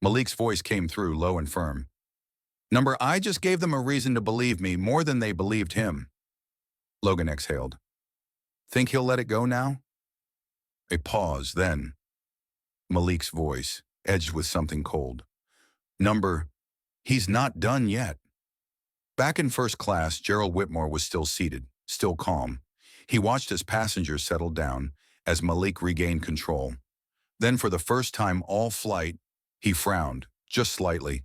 Malik's voice came through, low and firm. Number, I just gave them a reason to believe me more than they believed him. Logan exhaled. Think he'll let it go now? A pause, then. Malik's voice, edged with something cold. Number, he's not done yet. Back in first class, Gerald Whitmore was still seated, still calm. He watched as passengers settled down, as Malik regained control. Then for the first time all flight, he frowned, just slightly.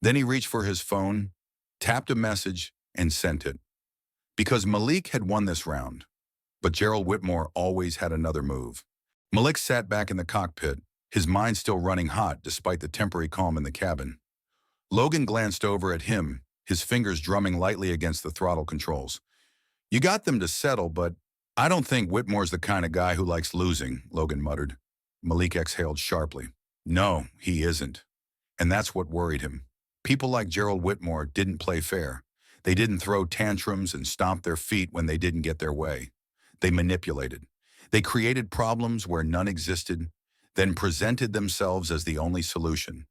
Then he reached for his phone, tapped a message, and sent it. Because Malik had won this round. But Gerald Whitmore always had another move. Malik sat back in the cockpit, his mind still running hot despite the temporary calm in the cabin. Logan glanced over at him, his fingers drumming lightly against the throttle controls. You got them to settle, but I don't think Whitmore's the kind of guy who likes losing, Logan muttered. Malik exhaled sharply. No, he isn't. And that's what worried him. People like Gerald Whitmore didn't play fair. They didn't throw tantrums and stomp their feet when they didn't get their way. They manipulated. They created problems where none existed, then presented themselves as the only solution.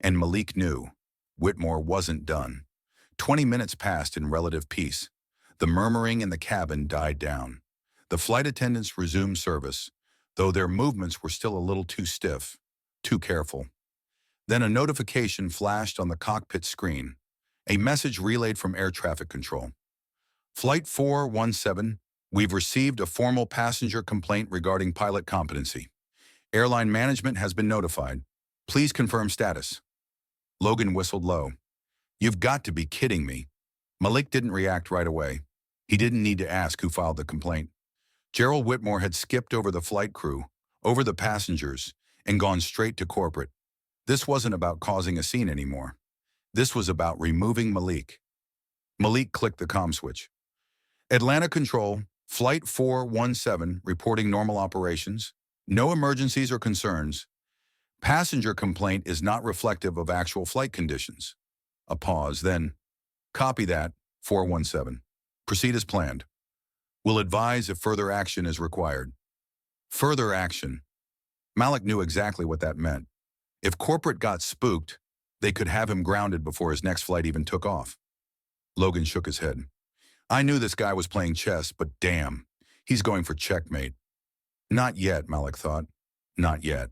And Malik knew Whitmore wasn't done. 20 minutes passed in relative peace. The murmuring in the cabin died down. The flight attendants resumed service, though their movements were still a little too stiff, too careful. Then a notification flashed on the cockpit screen, a message relayed from air traffic control. Flight 417, we've received a formal passenger complaint regarding pilot competency. Airline management has been notified. Please confirm status. Logan whistled low. You've got to be kidding me. Malik didn't react right away. He didn't need to ask who filed the complaint. Gerald Whitmore had skipped over the flight crew, over the passengers, and gone straight to corporate. This wasn't about causing a scene anymore. This was about removing Malik. Malik clicked the comm switch. Atlanta Control, Flight 417, reporting normal operations. No emergencies or concerns. Passenger complaint is not reflective of actual flight conditions. A pause, then, copy that, 417. Proceed as planned. Will advise if further action is required. Further action. Malik knew exactly what that meant. If corporate got spooked, they could have him grounded before his next flight even took off. Logan shook his head. I knew this guy was playing chess, but damn, he's going for checkmate. Not yet, Malik thought. Not yet.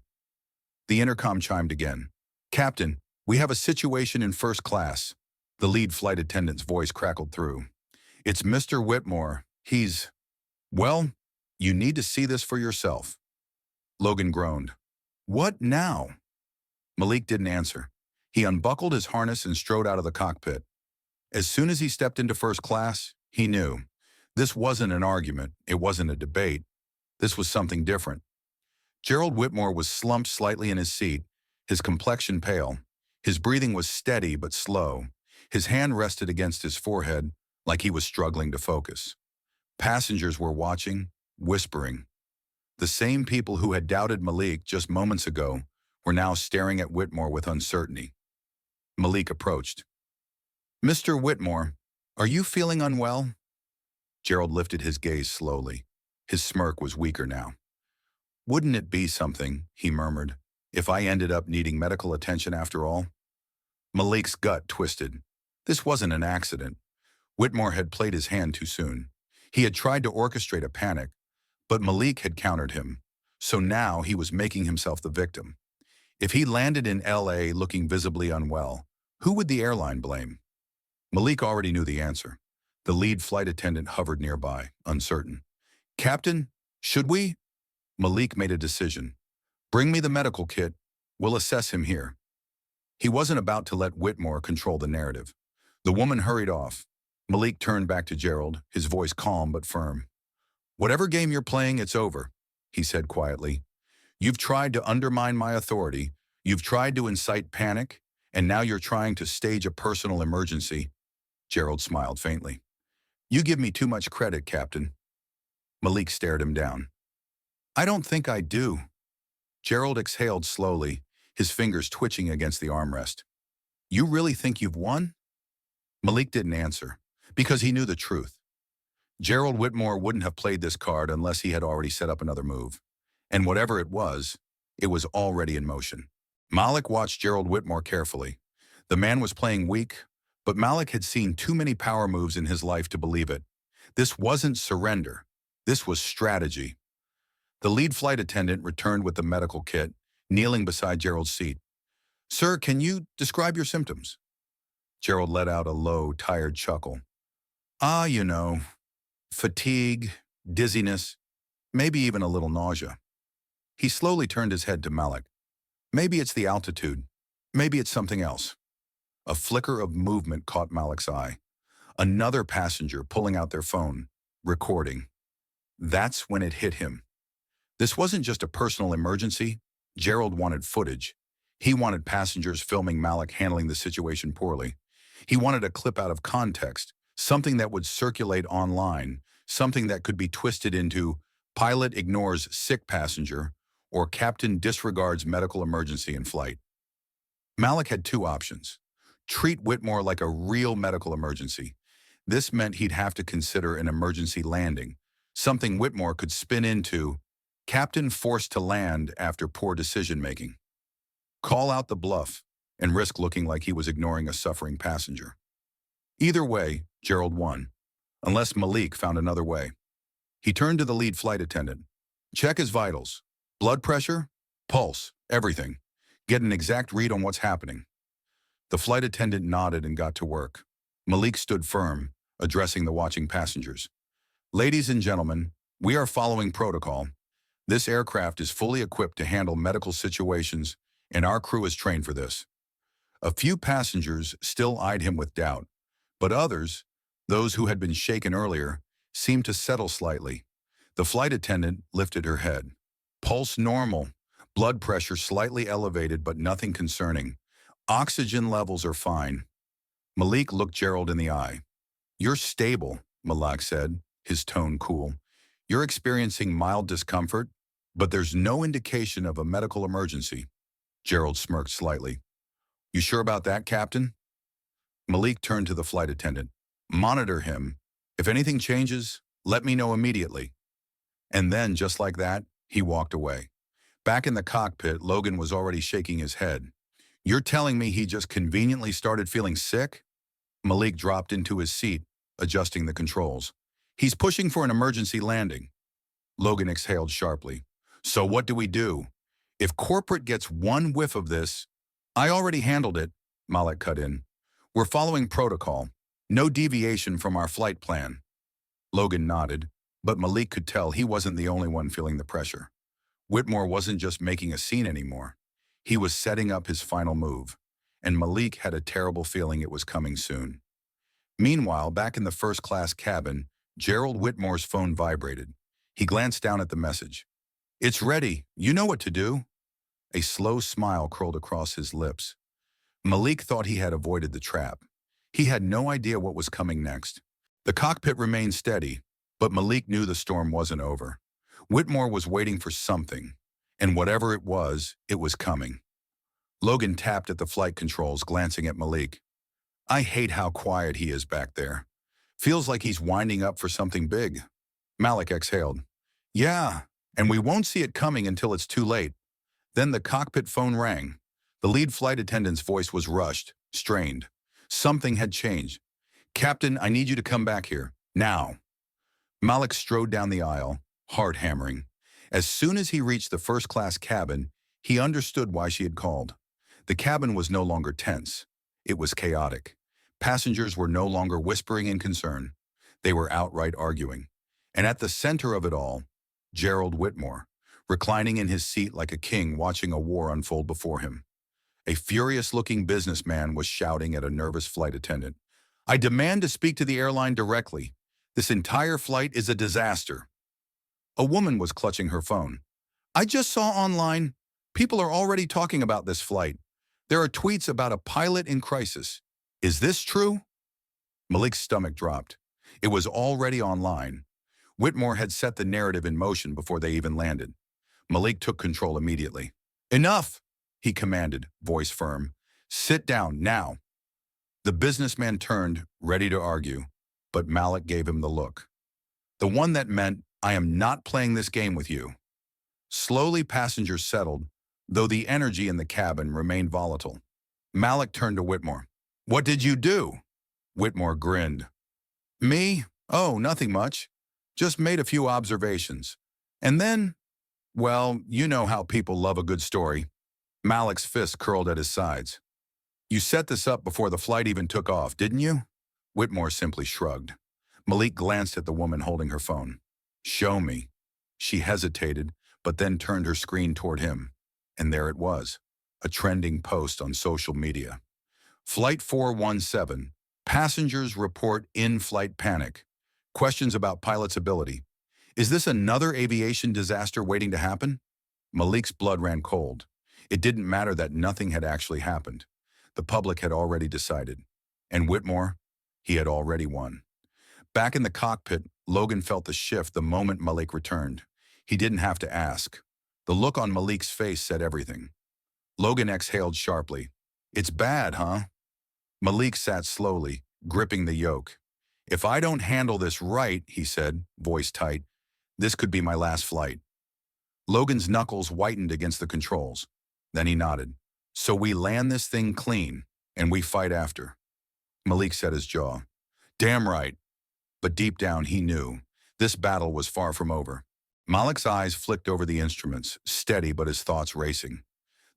The intercom chimed again. Captain, we have a situation in first class. The lead flight attendant's voice crackled through. It's Mr. Whitmore. Well, you need to see this for yourself. Logan groaned. What now? Malik didn't answer. He unbuckled his harness and strode out of the cockpit. As soon as he stepped into first class, he knew. This wasn't an argument. It wasn't a debate. This was something different. Gerald Whitmore was slumped slightly in his seat, his complexion pale. His breathing was steady but slow. His hand rested against his forehead like he was struggling to focus. Passengers were watching, whispering. The same people who had doubted Malik just moments ago were now staring at Whitmore with uncertainty. Malik approached. "Mr. Whitmore, are you feeling unwell?" Gerald lifted his gaze slowly. His smirk was weaker now. "Wouldn't it be something," he murmured, "if I ended up needing medical attention after all?" Malik's gut twisted. This wasn't an accident. Whitmore had played his hand too soon. He had tried to orchestrate a panic, but Malik had countered him. So now he was making himself the victim. If he landed in LA looking visibly unwell, who would the airline blame? Malik already knew the answer. The lead flight attendant hovered nearby, uncertain. "Captain, should we?" Malik made a decision. "Bring me the medical kit. We'll assess him here." He wasn't about to let Whitmore control the narrative. The woman hurried off. Malik turned back to Gerald, his voice calm but firm. "Whatever game you're playing, it's over," he said quietly. "You've tried to undermine my authority, you've tried to incite panic, and now you're trying to stage a personal emergency." Gerald smiled faintly. "You give me too much credit, Captain." Malik stared him down. "I don't think I do." Gerald exhaled slowly, his fingers twitching against the armrest. "You really think you've won?" Malik didn't answer, because he knew the truth. Gerald Whitmore wouldn't have played this card unless he had already set up another move. And whatever it was already in motion. Malik watched Gerald Whitmore carefully. The man was playing weak, but Malik had seen too many power moves in his life to believe it. This wasn't surrender. This was strategy. The lead flight attendant returned with the medical kit, kneeling beside Gerald's seat. "Sir, can you describe your symptoms?" Gerald let out a low, tired chuckle. You know, fatigue, dizziness, maybe even a little nausea." He slowly turned his head to Malik. "Maybe it's the altitude. Maybe it's something else." A flicker of movement caught Malik's eye. Another passenger pulling out their phone, recording. That's when it hit him. This wasn't just a personal emergency. Gerald wanted footage. He wanted passengers filming Malik handling the situation poorly. He wanted a clip out of context, something that would circulate online, something that could be twisted into "pilot ignores sick passenger" or "captain disregards medical emergency in flight." Malik had two options. Treat Whitmore like a real medical emergency. This meant he'd have to consider an emergency landing, something Whitmore could spin into "captain forced to land after poor decision-making." Call out the bluff and risk looking like he was ignoring a suffering passenger. Either way, Gerald won, unless Malik found another way. He turned to the lead flight attendant. "Check his vitals. Blood pressure, pulse, everything. Get an exact read on what's happening." The flight attendant nodded and got to work. Malik stood firm, addressing the watching passengers. "Ladies and gentlemen, we are following protocol. This aircraft is fully equipped to handle medical situations, and our crew is trained for this." A few passengers still eyed him with doubt, but others, those who had been shaken earlier, seemed to settle slightly. The flight attendant lifted her head. "Pulse normal, blood pressure slightly elevated but nothing concerning. Oxygen levels are fine." Malik looked Gerald in the eye. "You're stable," Malik said, his tone cool. "You're experiencing mild discomfort, but there's no indication of a medical emergency." Gerald smirked slightly. "You sure about that, Captain?" Malik turned to the flight attendant. "Monitor him. If anything changes, let me know immediately." And then, just like that, he walked away. Back in the cockpit, Logan was already shaking his head. "You're telling me he just conveniently started feeling sick?" Malik dropped into his seat, adjusting the controls. "He's pushing for an emergency landing." Logan exhaled sharply. "So what do we do? If corporate gets one whiff of this—" "I already handled it," Malik cut in. "We're following protocol. No deviation from our flight plan." Logan nodded, but Malik could tell he wasn't the only one feeling the pressure. Whitmore wasn't just making a scene anymore. He was setting up his final move, and Malik had a terrible feeling it was coming soon. Meanwhile, back in the first-class cabin, Gerald Whitmore's phone vibrated. He glanced down at the message. "It's ready. You know what to do." A slow smile curled across his lips. Malik thought he had avoided the trap. He had no idea what was coming next. The cockpit remained steady, but Malik knew the storm wasn't over. Whitmore was waiting for something, and whatever it was coming. Logan tapped at the flight controls, glancing at Malik. "I hate how quiet he is back there. Feels like he's winding up for something big." Malik exhaled. "Yeah, and we won't see it coming until it's too late." Then the cockpit phone rang. The lead flight attendant's voice was rushed, strained. Something had changed. "Captain, I need you to come back here. Now." Malik strode down the aisle, heart hammering. As soon as he reached the first-class cabin, he understood why she had called. The cabin was no longer tense. It was chaotic. Passengers were no longer whispering in concern. They were outright arguing. And at the center of it all, Gerald Whitmore, reclining in his seat like a king watching a war unfold before him. A furious-looking businessman was shouting at a nervous flight attendant. "I demand to speak to the airline directly. This entire flight is a disaster." A woman was clutching her phone. "I just saw online. People are already talking about this flight. There are tweets about a pilot in crisis. Is this true?" Malik's stomach dropped. It was already online. Whitmore had set the narrative in motion before they even landed. Malik took control immediately. "Enough!" he commanded, voice firm. "Sit down, now." The businessman turned, ready to argue, but Malik gave him the look. The one that meant, "I am not playing this game with you." Slowly, passengers settled, though the energy in the cabin remained volatile. Malik turned to Whitmore. "What did you do?" Whitmore grinned. "Me? Oh, nothing much. Just made a few observations. And then, well, you know how people love a good story." Malik's fist curled at his sides. "You set this up before the flight even took off, didn't you?" Whitmore simply shrugged. Malik glanced at the woman holding her phone. "Show me." She hesitated, but then turned her screen toward him. And there it was, a trending post on social media. Flight 417. Passengers report in-flight panic. Questions about pilot's ability. Is this another aviation disaster waiting to happen? Malik's blood ran cold. It didn't matter that nothing had actually happened. The public had already decided. And Whitmore, he had already won. Back in the cockpit, Logan felt the shift the moment Malik returned. He didn't have to ask. The look on Malik's face said everything. Logan exhaled sharply. "It's bad, huh?" Malik sat slowly, gripping the yoke. "If I don't handle this right," he said, voice tight, "this could be my last flight." Logan's knuckles whitened against the controls. Then he nodded. "So we land this thing clean, and we fight after." Malik set his jaw. "Damn right." But deep down he knew this battle was far from over. Malik's eyes flicked over the instruments, steady but his thoughts racing.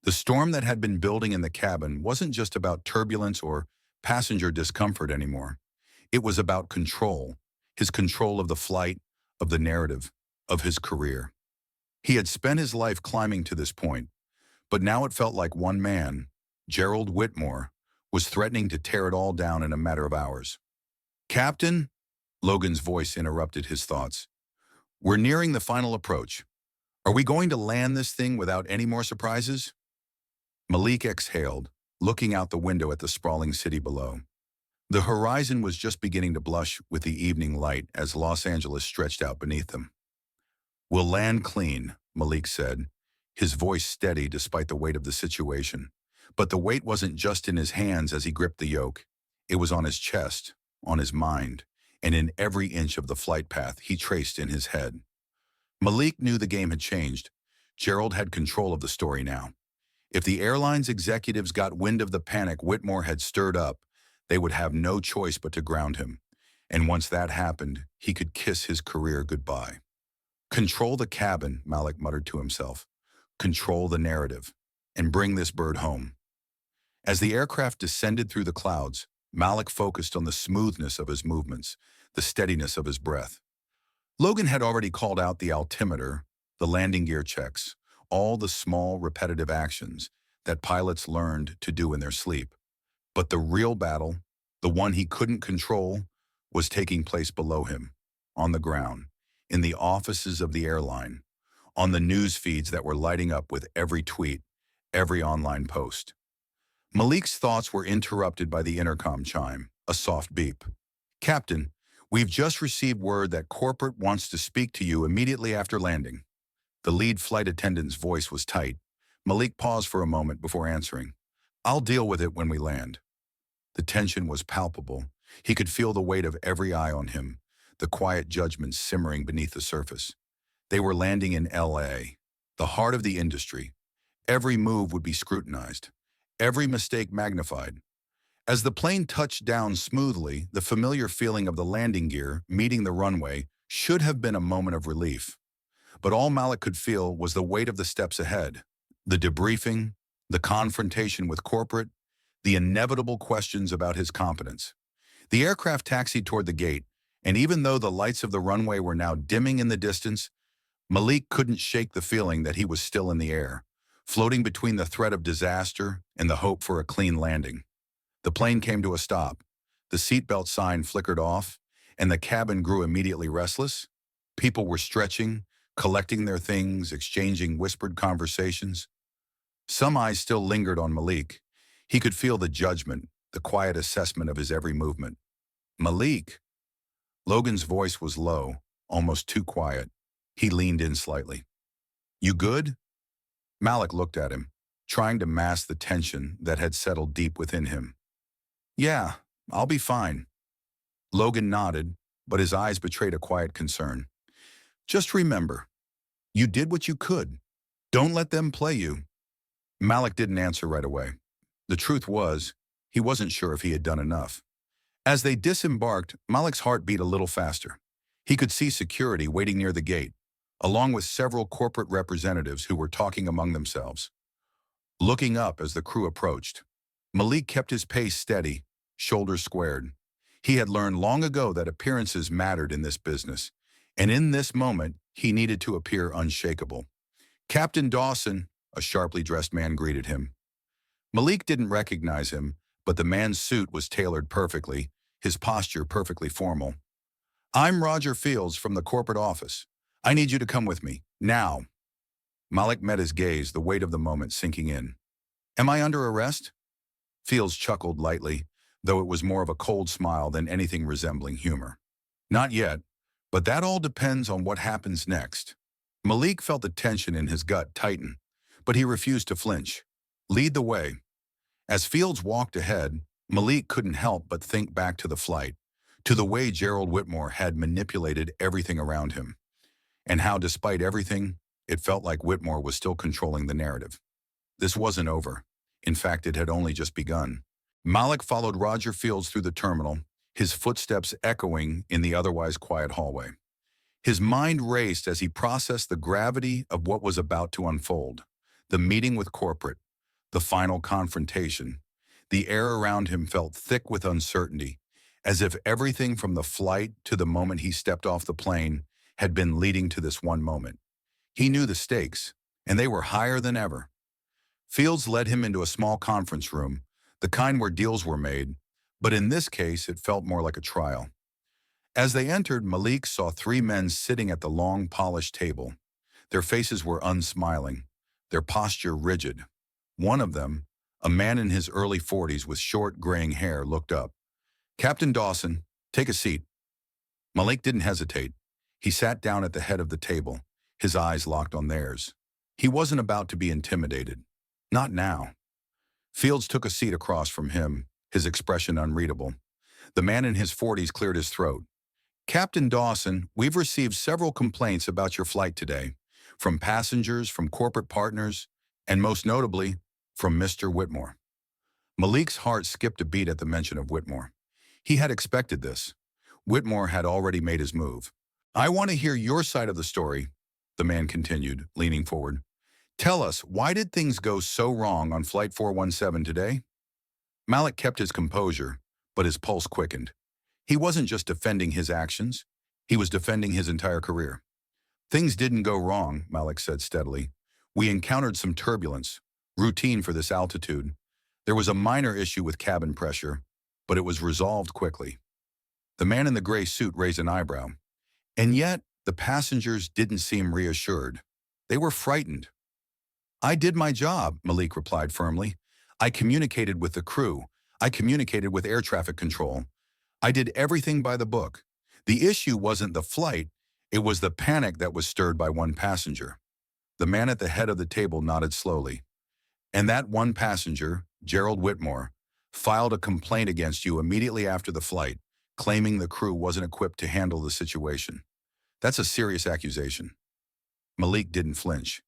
The storm that had been building in the cabin wasn't just about turbulence or passenger discomfort anymore. It was about control, his control of the flight, of the narrative, of his career. He had spent his life climbing to this point, but now it felt like one man, Gerald Whitmore, was threatening to tear it all down in a matter of hours. "Captain?" Logan's voice interrupted his thoughts. "We're nearing the final approach. Are we going to land this thing without any more surprises?" Malik exhaled, looking out the window at the sprawling city below. The horizon was just beginning to blush with the evening light as Los Angeles stretched out beneath them. "We'll land clean," Malik said, his voice steady despite the weight of the situation. But the weight wasn't just in his hands as he gripped the yoke. It was on his chest, on his mind, and in every inch of the flight path he traced in his head. Malik knew the game had changed. Gerald had control of the story now. If the airline's executives got wind of the panic Whitmore had stirred up, they would have no choice but to ground him. And once that happened, he could kiss his career goodbye. "Control the cabin," Malik muttered to himself. "Control the narrative. And bring this bird home." As the aircraft descended through the clouds, Malik focused on the smoothness of his movements, the steadiness of his breath. Logan had already called out the altimeter, the landing gear checks. all the small, repetitive actions that pilots learned to do in their sleep. But the real battle, the one he couldn't control, was taking place below him, on the ground, in the offices of the airline, on the news feeds that were lighting up with every tweet, every online post. Malik's thoughts were interrupted by the intercom chime, a soft beep. "Captain, we've just received word that corporate wants to speak to you immediately after landing." The lead flight attendant's voice was tight. Malik paused for a moment before answering. "I'll deal with it when we land." The tension was palpable. He could feel the weight of every eye on him, the quiet judgment simmering beneath the surface. They were landing in LA, the heart of the industry. Every move would be scrutinized, every mistake magnified. As the plane touched down smoothly, the familiar feeling of the landing gear meeting the runway should have been a moment of relief. But all Malik could feel was the weight of the steps ahead, the debriefing, the confrontation with corporate, the inevitable questions about his competence. The aircraft taxied toward the gate, and even though the lights of the runway were now dimming in the distance, Malik couldn't shake the feeling that he was still in the air, floating between the threat of disaster and the hope for a clean landing. The plane came to a stop. The seatbelt sign flickered off, and the cabin grew immediately restless. People were stretching, collecting their things, exchanging whispered conversations. Some eyes still lingered on Malik. He could feel the judgment, the quiet assessment of his every movement. "Malik." Logan's voice was low, almost too quiet. He leaned in slightly. "You good?" Malik looked at him, trying to mask the tension that had settled deep within him. "Yeah, I'll be fine." Logan nodded, but his eyes betrayed a quiet concern. "Just remember, you did what you could. Don't let them play you." Malik didn't answer right away. The truth was, he wasn't sure if he had done enough. As they disembarked, Malik's heart beat a little faster. He could see security waiting near the gate, along with several corporate representatives who were talking among themselves. Looking up as the crew approached, Malik kept his pace steady, shoulders squared. He had learned long ago that appearances mattered in this business, and in this moment, he needed to appear unshakable. "Captain Dawson," a sharply dressed man greeted him. Malik didn't recognize him, but the man's suit was tailored perfectly, his posture perfectly formal. "I'm Roger Fields from the corporate office. I need you to come with me, now." Malik met his gaze, the weight of the moment sinking in. "Am I under arrest?" Fields chuckled lightly, though it was more of a cold smile than anything resembling humor. "Not yet, but that all depends on what happens next." Malik felt the tension in his gut tighten, but he refused to flinch. "Lead the way." As Fields walked ahead, Malik couldn't help but think back to the flight, to the way Gerald Whitmore had manipulated everything around him, and how, despite everything, it felt like Whitmore was still controlling the narrative. This wasn't over. In fact, it had only just begun. Malik followed Roger Fields through the terminal, his footsteps echoing in the otherwise quiet hallway. His mind raced as he processed the gravity of what was about to unfold. The meeting with corporate, the final confrontation. The air around him felt thick with uncertainty, as if everything from the flight to the moment he stepped off the plane had been leading to this one moment. He knew the stakes, and they were higher than ever. Fields led him into a small conference room, the kind where deals were made, but in this case it felt more like a trial. As they entered, Malik saw three men sitting at the long, polished table. Their faces were unsmiling, their posture rigid. One of them, a man in his early 40s with short, graying hair, looked up. "Captain Dawson, take a seat." Malik didn't hesitate. He sat down at the head of the table, his eyes locked on theirs. He wasn't about to be intimidated. Not now. Fields took a seat across from him, his expression unreadable. The man in his 40s cleared his throat. "Captain Dawson, we've received several complaints about your flight today, from passengers, from corporate partners, and most notably, from Mr. Whitmore." Malik's heart skipped a beat at the mention of Whitmore. He had expected this. Whitmore had already made his move. "I want to hear your side of the story," the man continued, leaning forward. "Tell us, why did things go so wrong on Flight 417 today?" Malik kept his composure, but his pulse quickened. He wasn't just defending his actions, he was defending his entire career. "Things didn't go wrong," Malik said steadily. We encountered some turbulence, routine for this altitude. There was a minor issue with cabin pressure, but it was resolved quickly. The man in the gray suit raised an eyebrow. And yet, the passengers didn't seem reassured. They were frightened. I did my job, Malik replied firmly. I communicated with the crew. I communicated with air traffic control. I did everything by the book. The issue wasn't the flight, it was the panic that was stirred by one passenger. The man at the head of the table nodded slowly. And that one passenger, Gerald Whitmore, filed a complaint against you immediately after the flight, claiming the crew wasn't equipped to handle the situation. That's a serious accusation. Malik didn't flinch.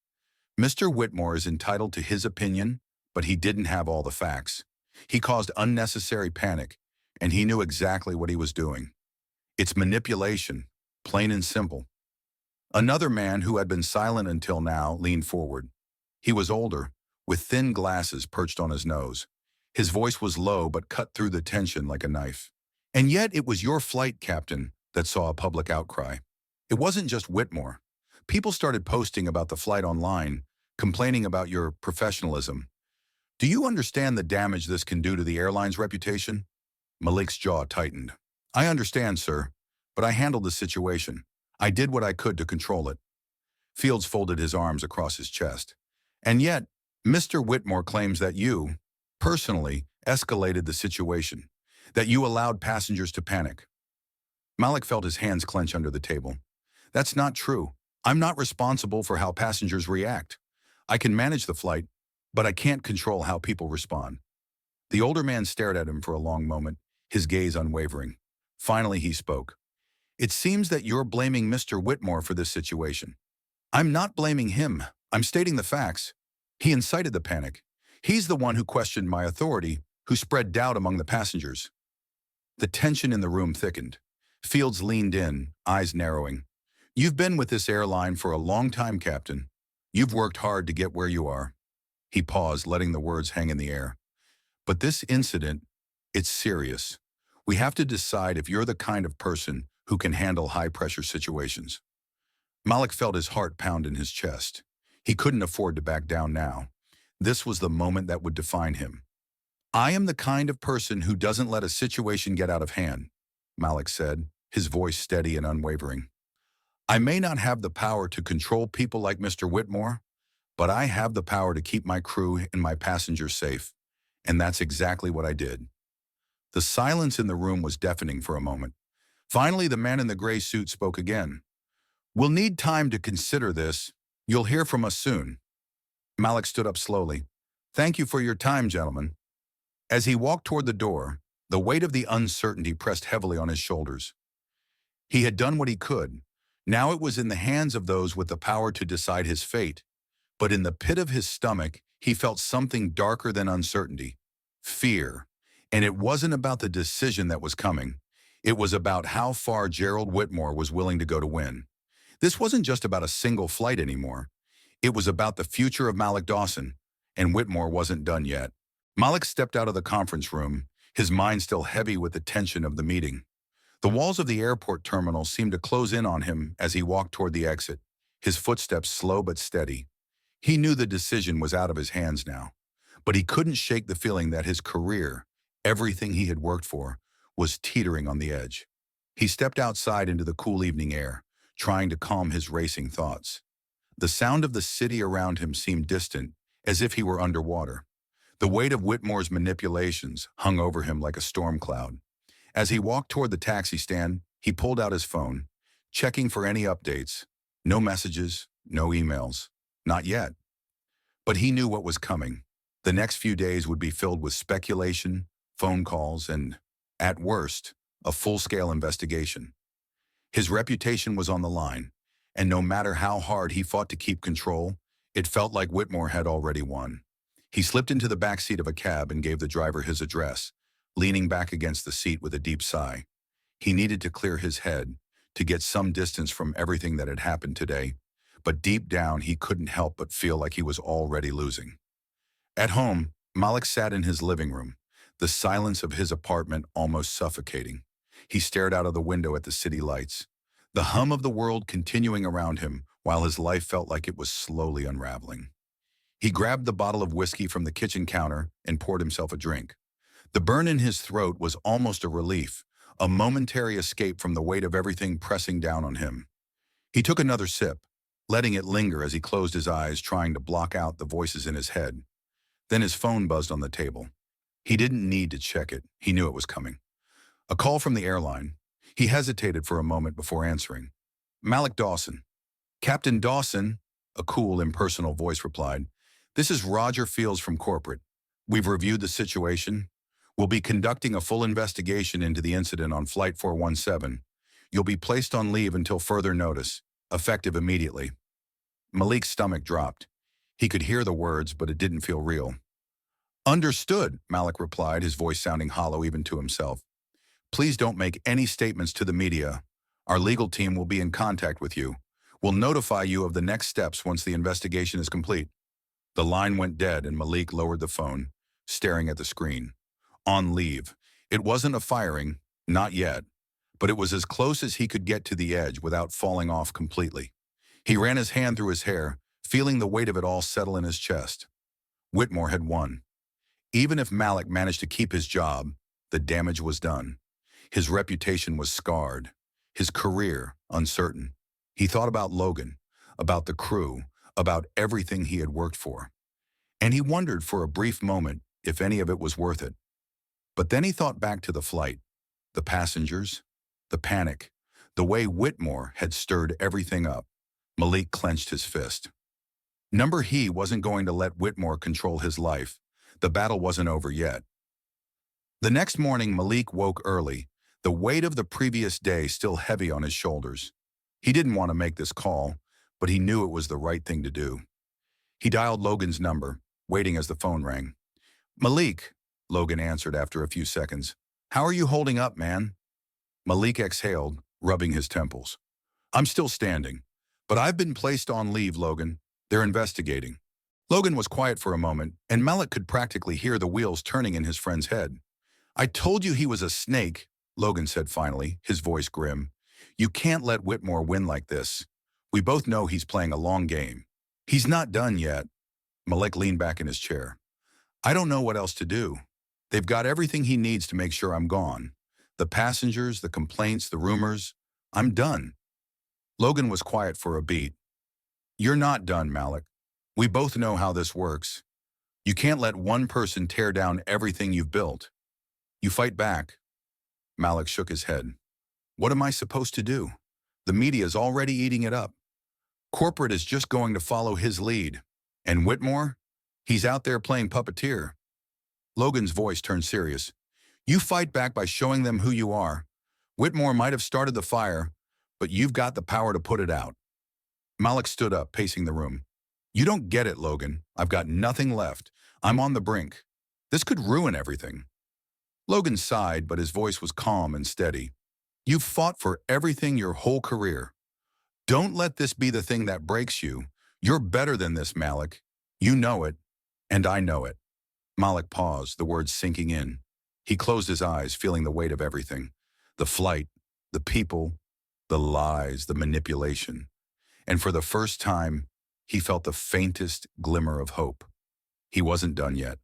Mr. Whitmore is entitled to his opinion, but he didn't have all the facts. He caused unnecessary panic, and he knew exactly what he was doing. It's manipulation, plain and simple. Another man who had been silent until now leaned forward. He was older, with thin glasses perched on his nose. His voice was low but cut through the tension like a knife. And yet it was your flight, Captain, that saw a public outcry. It wasn't just Whitmore. People started posting about the flight online, complaining about your professionalism. Do you understand the damage this can do to the airline's reputation? Malik's jaw tightened. I understand, sir, but I handled the situation. I did what I could to control it. Fields folded his arms across his chest. And yet, Mr. Whitmore claims that you, personally, escalated the situation, that you allowed passengers to panic. Malik felt his hands clench under the table. That's not true. I'm not responsible for how passengers react. I can manage the flight, but I can't control how people respond. The older man stared at him for a long moment, his gaze unwavering. Finally, he spoke. It seems that you're blaming Mr. Whitmore for this situation. I'm not blaming him. I'm stating the facts. He incited the panic. He's the one who questioned my authority, who spread doubt among the passengers. The tension in the room thickened. Fields leaned in, eyes narrowing. You've been with this airline for a long time, Captain. You've worked hard to get where you are. He paused, letting the words hang in the air. But this incident, it's serious. We have to decide if you're the kind of person who can handle high-pressure situations. Malik felt his heart pound in his chest. He couldn't afford to back down now. This was the moment that would define him. I am the kind of person who doesn't let a situation get out of hand, Malik said, his voice steady and unwavering. I may not have the power to control people like Mr. Whitmore, but I have the power to keep my crew and my passengers safe, and that's exactly what I did. The silence in the room was deafening for a moment. Finally, the man in the gray suit spoke again. We'll need time to consider this. You'll hear from us soon. Malik stood up slowly. Thank you for your time, gentlemen. As he walked toward the door, the weight of the uncertainty pressed heavily on his shoulders. He had done what he could. Now it was in the hands of those with the power to decide his fate. But in the pit of his stomach, he felt something darker than uncertainty. Fear. And it wasn't about the decision that was coming. It was about how far Gerald Whitmore was willing to go to win. This wasn't just about a single flight anymore. It was about the future of Malik Dawson, and Whitmore wasn't done yet. Malik stepped out of the conference room, his mind still heavy with the tension of the meeting. The walls of the airport terminal seemed to close in on him as he walked toward the exit, his footsteps slow but steady. He knew the decision was out of his hands now, but he couldn't shake the feeling that his career, everything he had worked for, was teetering on the edge. He stepped outside into the cool evening air, trying to calm his racing thoughts. The sound of the city around him seemed distant, as if he were underwater. The weight of Whitmore's manipulations hung over him like a storm cloud. As he walked toward the taxi stand, he pulled out his phone, checking for any updates. No messages, no emails. Not yet. But he knew what was coming. The next few days would be filled with speculation, phone calls, and, at worst, a full-scale investigation. His reputation was on the line, and no matter how hard he fought to keep control, it felt like Whitmore had already won. He slipped into the back seat of a cab and gave the driver his address, leaning back against the seat with a deep sigh. He needed to clear his head, to get some distance from everything that had happened today, but deep down he couldn't help but feel like he was already losing. At home, Malik sat in his living room, the silence of his apartment almost suffocating. He stared out of the window at the city lights, the hum of the world continuing around him while his life felt like it was slowly unraveling. He grabbed the bottle of whiskey from the kitchen counter and poured himself a drink. The burn in his throat was almost a relief, a momentary escape from the weight of everything pressing down on him. He took another sip, letting it linger as he closed his eyes, trying to block out the voices in his head. Then his phone buzzed on the table. He didn't need to check it. He knew it was coming. A call from the airline. He hesitated for a moment before answering. Malik Dawson. Captain Dawson, a cool, impersonal voice replied. This is Roger Fields from corporate. We've reviewed the situation. We'll be conducting a full investigation into the incident on Flight 417. You'll be placed on leave until further notice, effective immediately. Malik's stomach dropped. He could hear the words, but it didn't feel real. Understood, Malik replied, his voice sounding hollow even to himself. Please don't make any statements to the media. Our legal team will be in contact with you. We'll notify you of the next steps once the investigation is complete. The line went dead and Malik lowered the phone, staring at the screen. On leave. It wasn't a firing, not yet, but it was as close as he could get to the edge without falling off completely. He ran his hand through his hair, feeling the weight of it all settle in his chest. Whitmore had won. Even if Malik managed to keep his job, the damage was done. His reputation was scarred, his career uncertain. He thought about Logan, about the crew, about everything he had worked for. And he wondered for a brief moment if any of it was worth it. But then he thought back to the flight, the passengers, the panic, the way Whitmore had stirred everything up. Malik clenched his fist. He wasn't going to let Whitmore control his life. The battle wasn't over yet. The next morning, Malik woke early, the weight of the previous day still heavy on his shoulders. He didn't want to make this call, but he knew it was the right thing to do. He dialed Logan's number, waiting as the phone rang. Malik, Logan answered after a few seconds. How are you holding up, man? Malik exhaled, rubbing his temples. I'm still standing, but I've been placed on leave, Logan. They're investigating. Logan was quiet for a moment, and Malik could practically hear the wheels turning in his friend's head. I told you he was a snake, Logan said finally, his voice grim. You can't let Whitmore win like this. We both know he's playing a long game. He's not done yet. Malik leaned back in his chair. I don't know what else to do. They've got everything he needs to make sure I'm gone. The passengers, the complaints, the rumors. I'm done. Logan was quiet for a beat. You're not done, Malik. We both know how this works. You can't let one person tear down everything you've built. You fight back. Malik shook his head. What am I supposed to do? The media's already eating it up. Corporate is just going to follow his lead. And Whitmore? He's out there playing puppeteer. Logan's voice turned serious. You fight back by showing them who you are. Whitmore might have started the fire, but you've got the power to put it out. Malik stood up, pacing the room. You don't get it, Logan. I've got nothing left. I'm on the brink. This could ruin everything. Logan sighed, but his voice was calm and steady. You've fought for everything your whole career. Don't let this be the thing that breaks you. You're better than this, Malik. You know it, and I know it. Malik paused, the words sinking in. He closed his eyes, feeling the weight of everything. The flight, the people, the lies, the manipulation. And for the first time, he felt the faintest glimmer of hope. He wasn't done yet.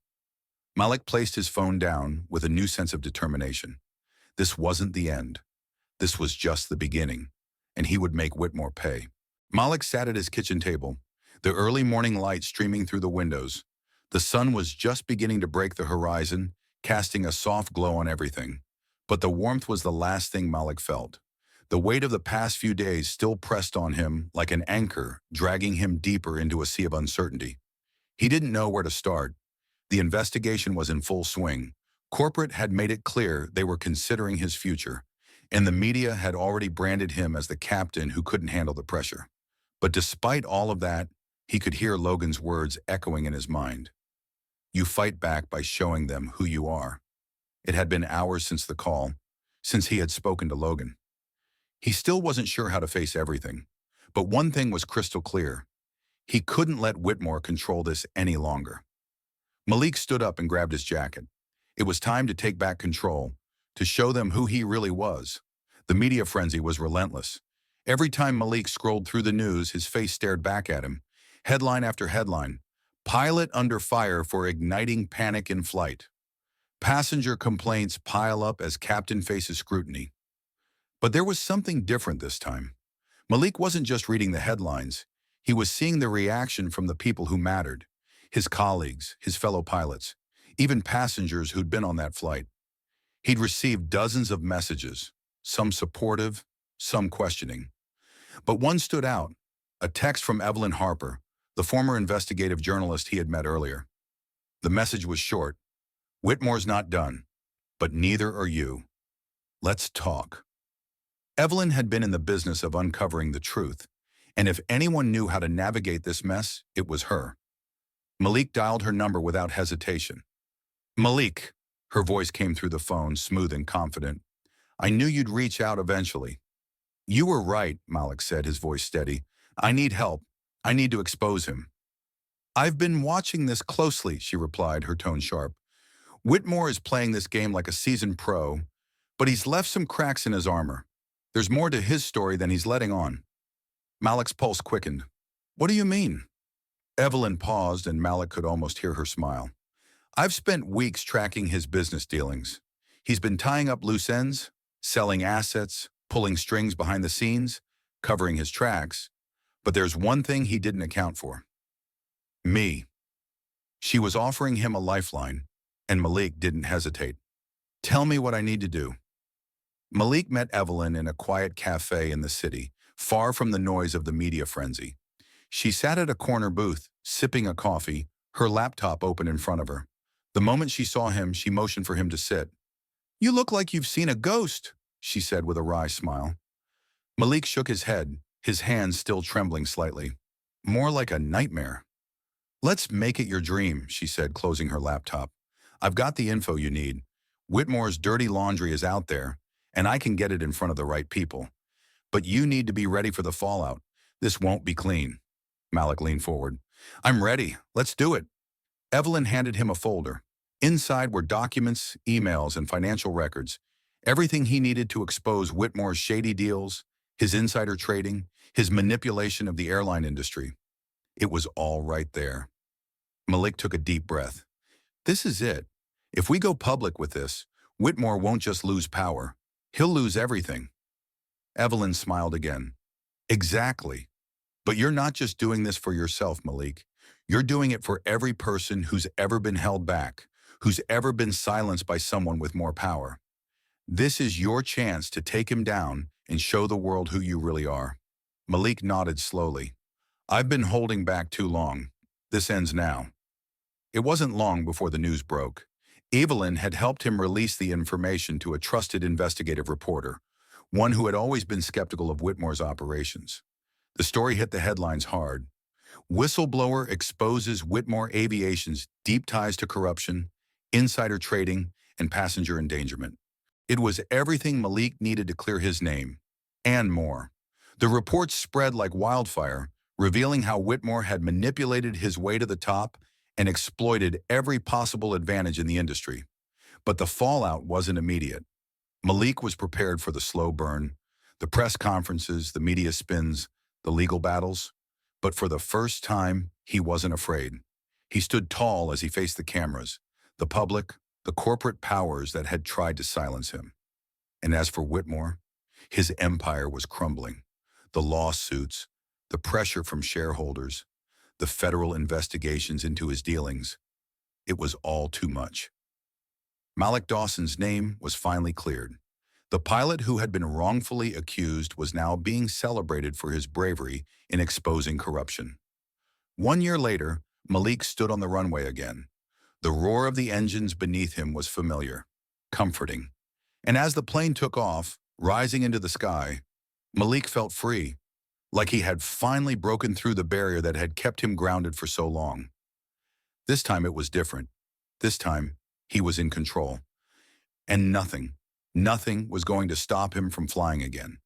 Malik placed his phone down with a new sense of determination. This wasn't the end. This was just the beginning, and he would make Whitmore pay. Malik sat at his kitchen table, the early morning light streaming through the windows. The sun was just beginning to break the horizon, casting a soft glow on everything. But the warmth was the last thing Malik felt. The weight of the past few days still pressed on him like an anchor, dragging him deeper into a sea of uncertainty. He didn't know where to start. The investigation was in full swing. Corporate had made it clear they were considering his future, and the media had already branded him as the captain who couldn't handle the pressure. But despite all of that, he could hear Logan's words echoing in his mind. You fight back by showing them who you are. It had been hours since the call, since he had spoken to Logan. He still wasn't sure how to face everything, but one thing was crystal clear. He couldn't let Whitmore control this any longer. Malik stood up and grabbed his jacket. It was time to take back control, to show them who he really was. The media frenzy was relentless. Every time Malik scrolled through the news, his face stared back at him. Headline after headline. Pilot under fire for igniting panic in flight. Passenger complaints pile up as captain faces scrutiny. But there was something different this time. Malik wasn't just reading the headlines. He was seeing the reaction from the people who mattered. His colleagues, his fellow pilots, even passengers who'd been on that flight. He'd received dozens of messages, some supportive, some questioning. But one stood out, a text from Evelyn Harper, the former investigative journalist he had met earlier. The message was short. Whitmore's not done, but neither are you. Let's talk. Evelyn had been in the business of uncovering the truth, and if anyone knew how to navigate this mess, it was her. Malik dialed her number without hesitation. Malik, her voice came through the phone, smooth and confident. I knew you'd reach out eventually. You were right, Malik said, his voice steady. I need help. I need to expose him. I've been watching this closely, she replied, her tone sharp. Whitmore is playing this game like a seasoned pro, but he's left some cracks in his armor. There's more to his story than he's letting on. Malik's pulse quickened. What do you mean? Evelyn paused, and Malik could almost hear her smile. I've spent weeks tracking his business dealings. He's been tying up loose ends, selling assets, pulling strings behind the scenes, covering his tracks. But there's one thing he didn't account for. Me. She was offering him a lifeline, and Malik didn't hesitate. Tell me what I need to do. Malik met Evelyn in a quiet cafe in the city, far from the noise of the media frenzy. She sat at a corner booth, sipping a coffee, her laptop open in front of her. The moment she saw him, she motioned for him to sit. You look like you've seen a ghost, she said with a wry smile. Malik shook his head, his hands still trembling slightly. More like a nightmare. Let's make it your dream, she said, closing her laptop. I've got the info you need. Whitmore's dirty laundry is out there, and I can get it in front of the right people. But you need to be ready for the fallout. This won't be clean. Malik leaned forward. I'm ready. Let's do it. Evelyn handed him a folder. Inside were documents, emails, and financial records. Everything he needed to expose Whitmore's shady deals, his insider trading, his manipulation of the airline industry. It was all right there. Malik took a deep breath. This is it. If we go public with this, Whitmore won't just lose power. He'll lose everything. Evelyn smiled again. Exactly. But you're not just doing this for yourself, Malik. You're doing it for every person who's ever been held back, who's ever been silenced by someone with more power. This is your chance to take him down and show the world who you really are. Malik nodded slowly. I've been holding back too long. This ends now. It wasn't long before the news broke. Evelyn had helped him release the information to a trusted investigative reporter, one who had always been skeptical of Whitmore's operations. The story hit the headlines hard. Whistleblower exposes Whitmore Aviation's deep ties to corruption, insider trading, and passenger endangerment. It was everything Malik needed to clear his name, and more. The reports spread like wildfire, revealing how Whitmore had manipulated his way to the top and exploited every possible advantage in the industry. But the fallout wasn't immediate. Malik was prepared for the slow burn, the press conferences, the media spins, the legal battles. But for the first time, he wasn't afraid. He stood tall as he faced the cameras, the public, the corporate powers that had tried to silence him. And as for Whitmore, his empire was crumbling. The lawsuits, the pressure from shareholders, the federal investigations into his dealings, it was all too much. Malik Dawson's name was finally cleared. The pilot who had been wrongfully accused was now being celebrated for his bravery in exposing corruption. 1 year later, Malik stood on the runway again. The roar of the engines beneath him was familiar, comforting. And as the plane took off, rising into the sky, Malik felt free, like he had finally broken through the barrier that had kept him grounded for so long. This time it was different. This time, he was in control. And nothing was going to stop him from flying again.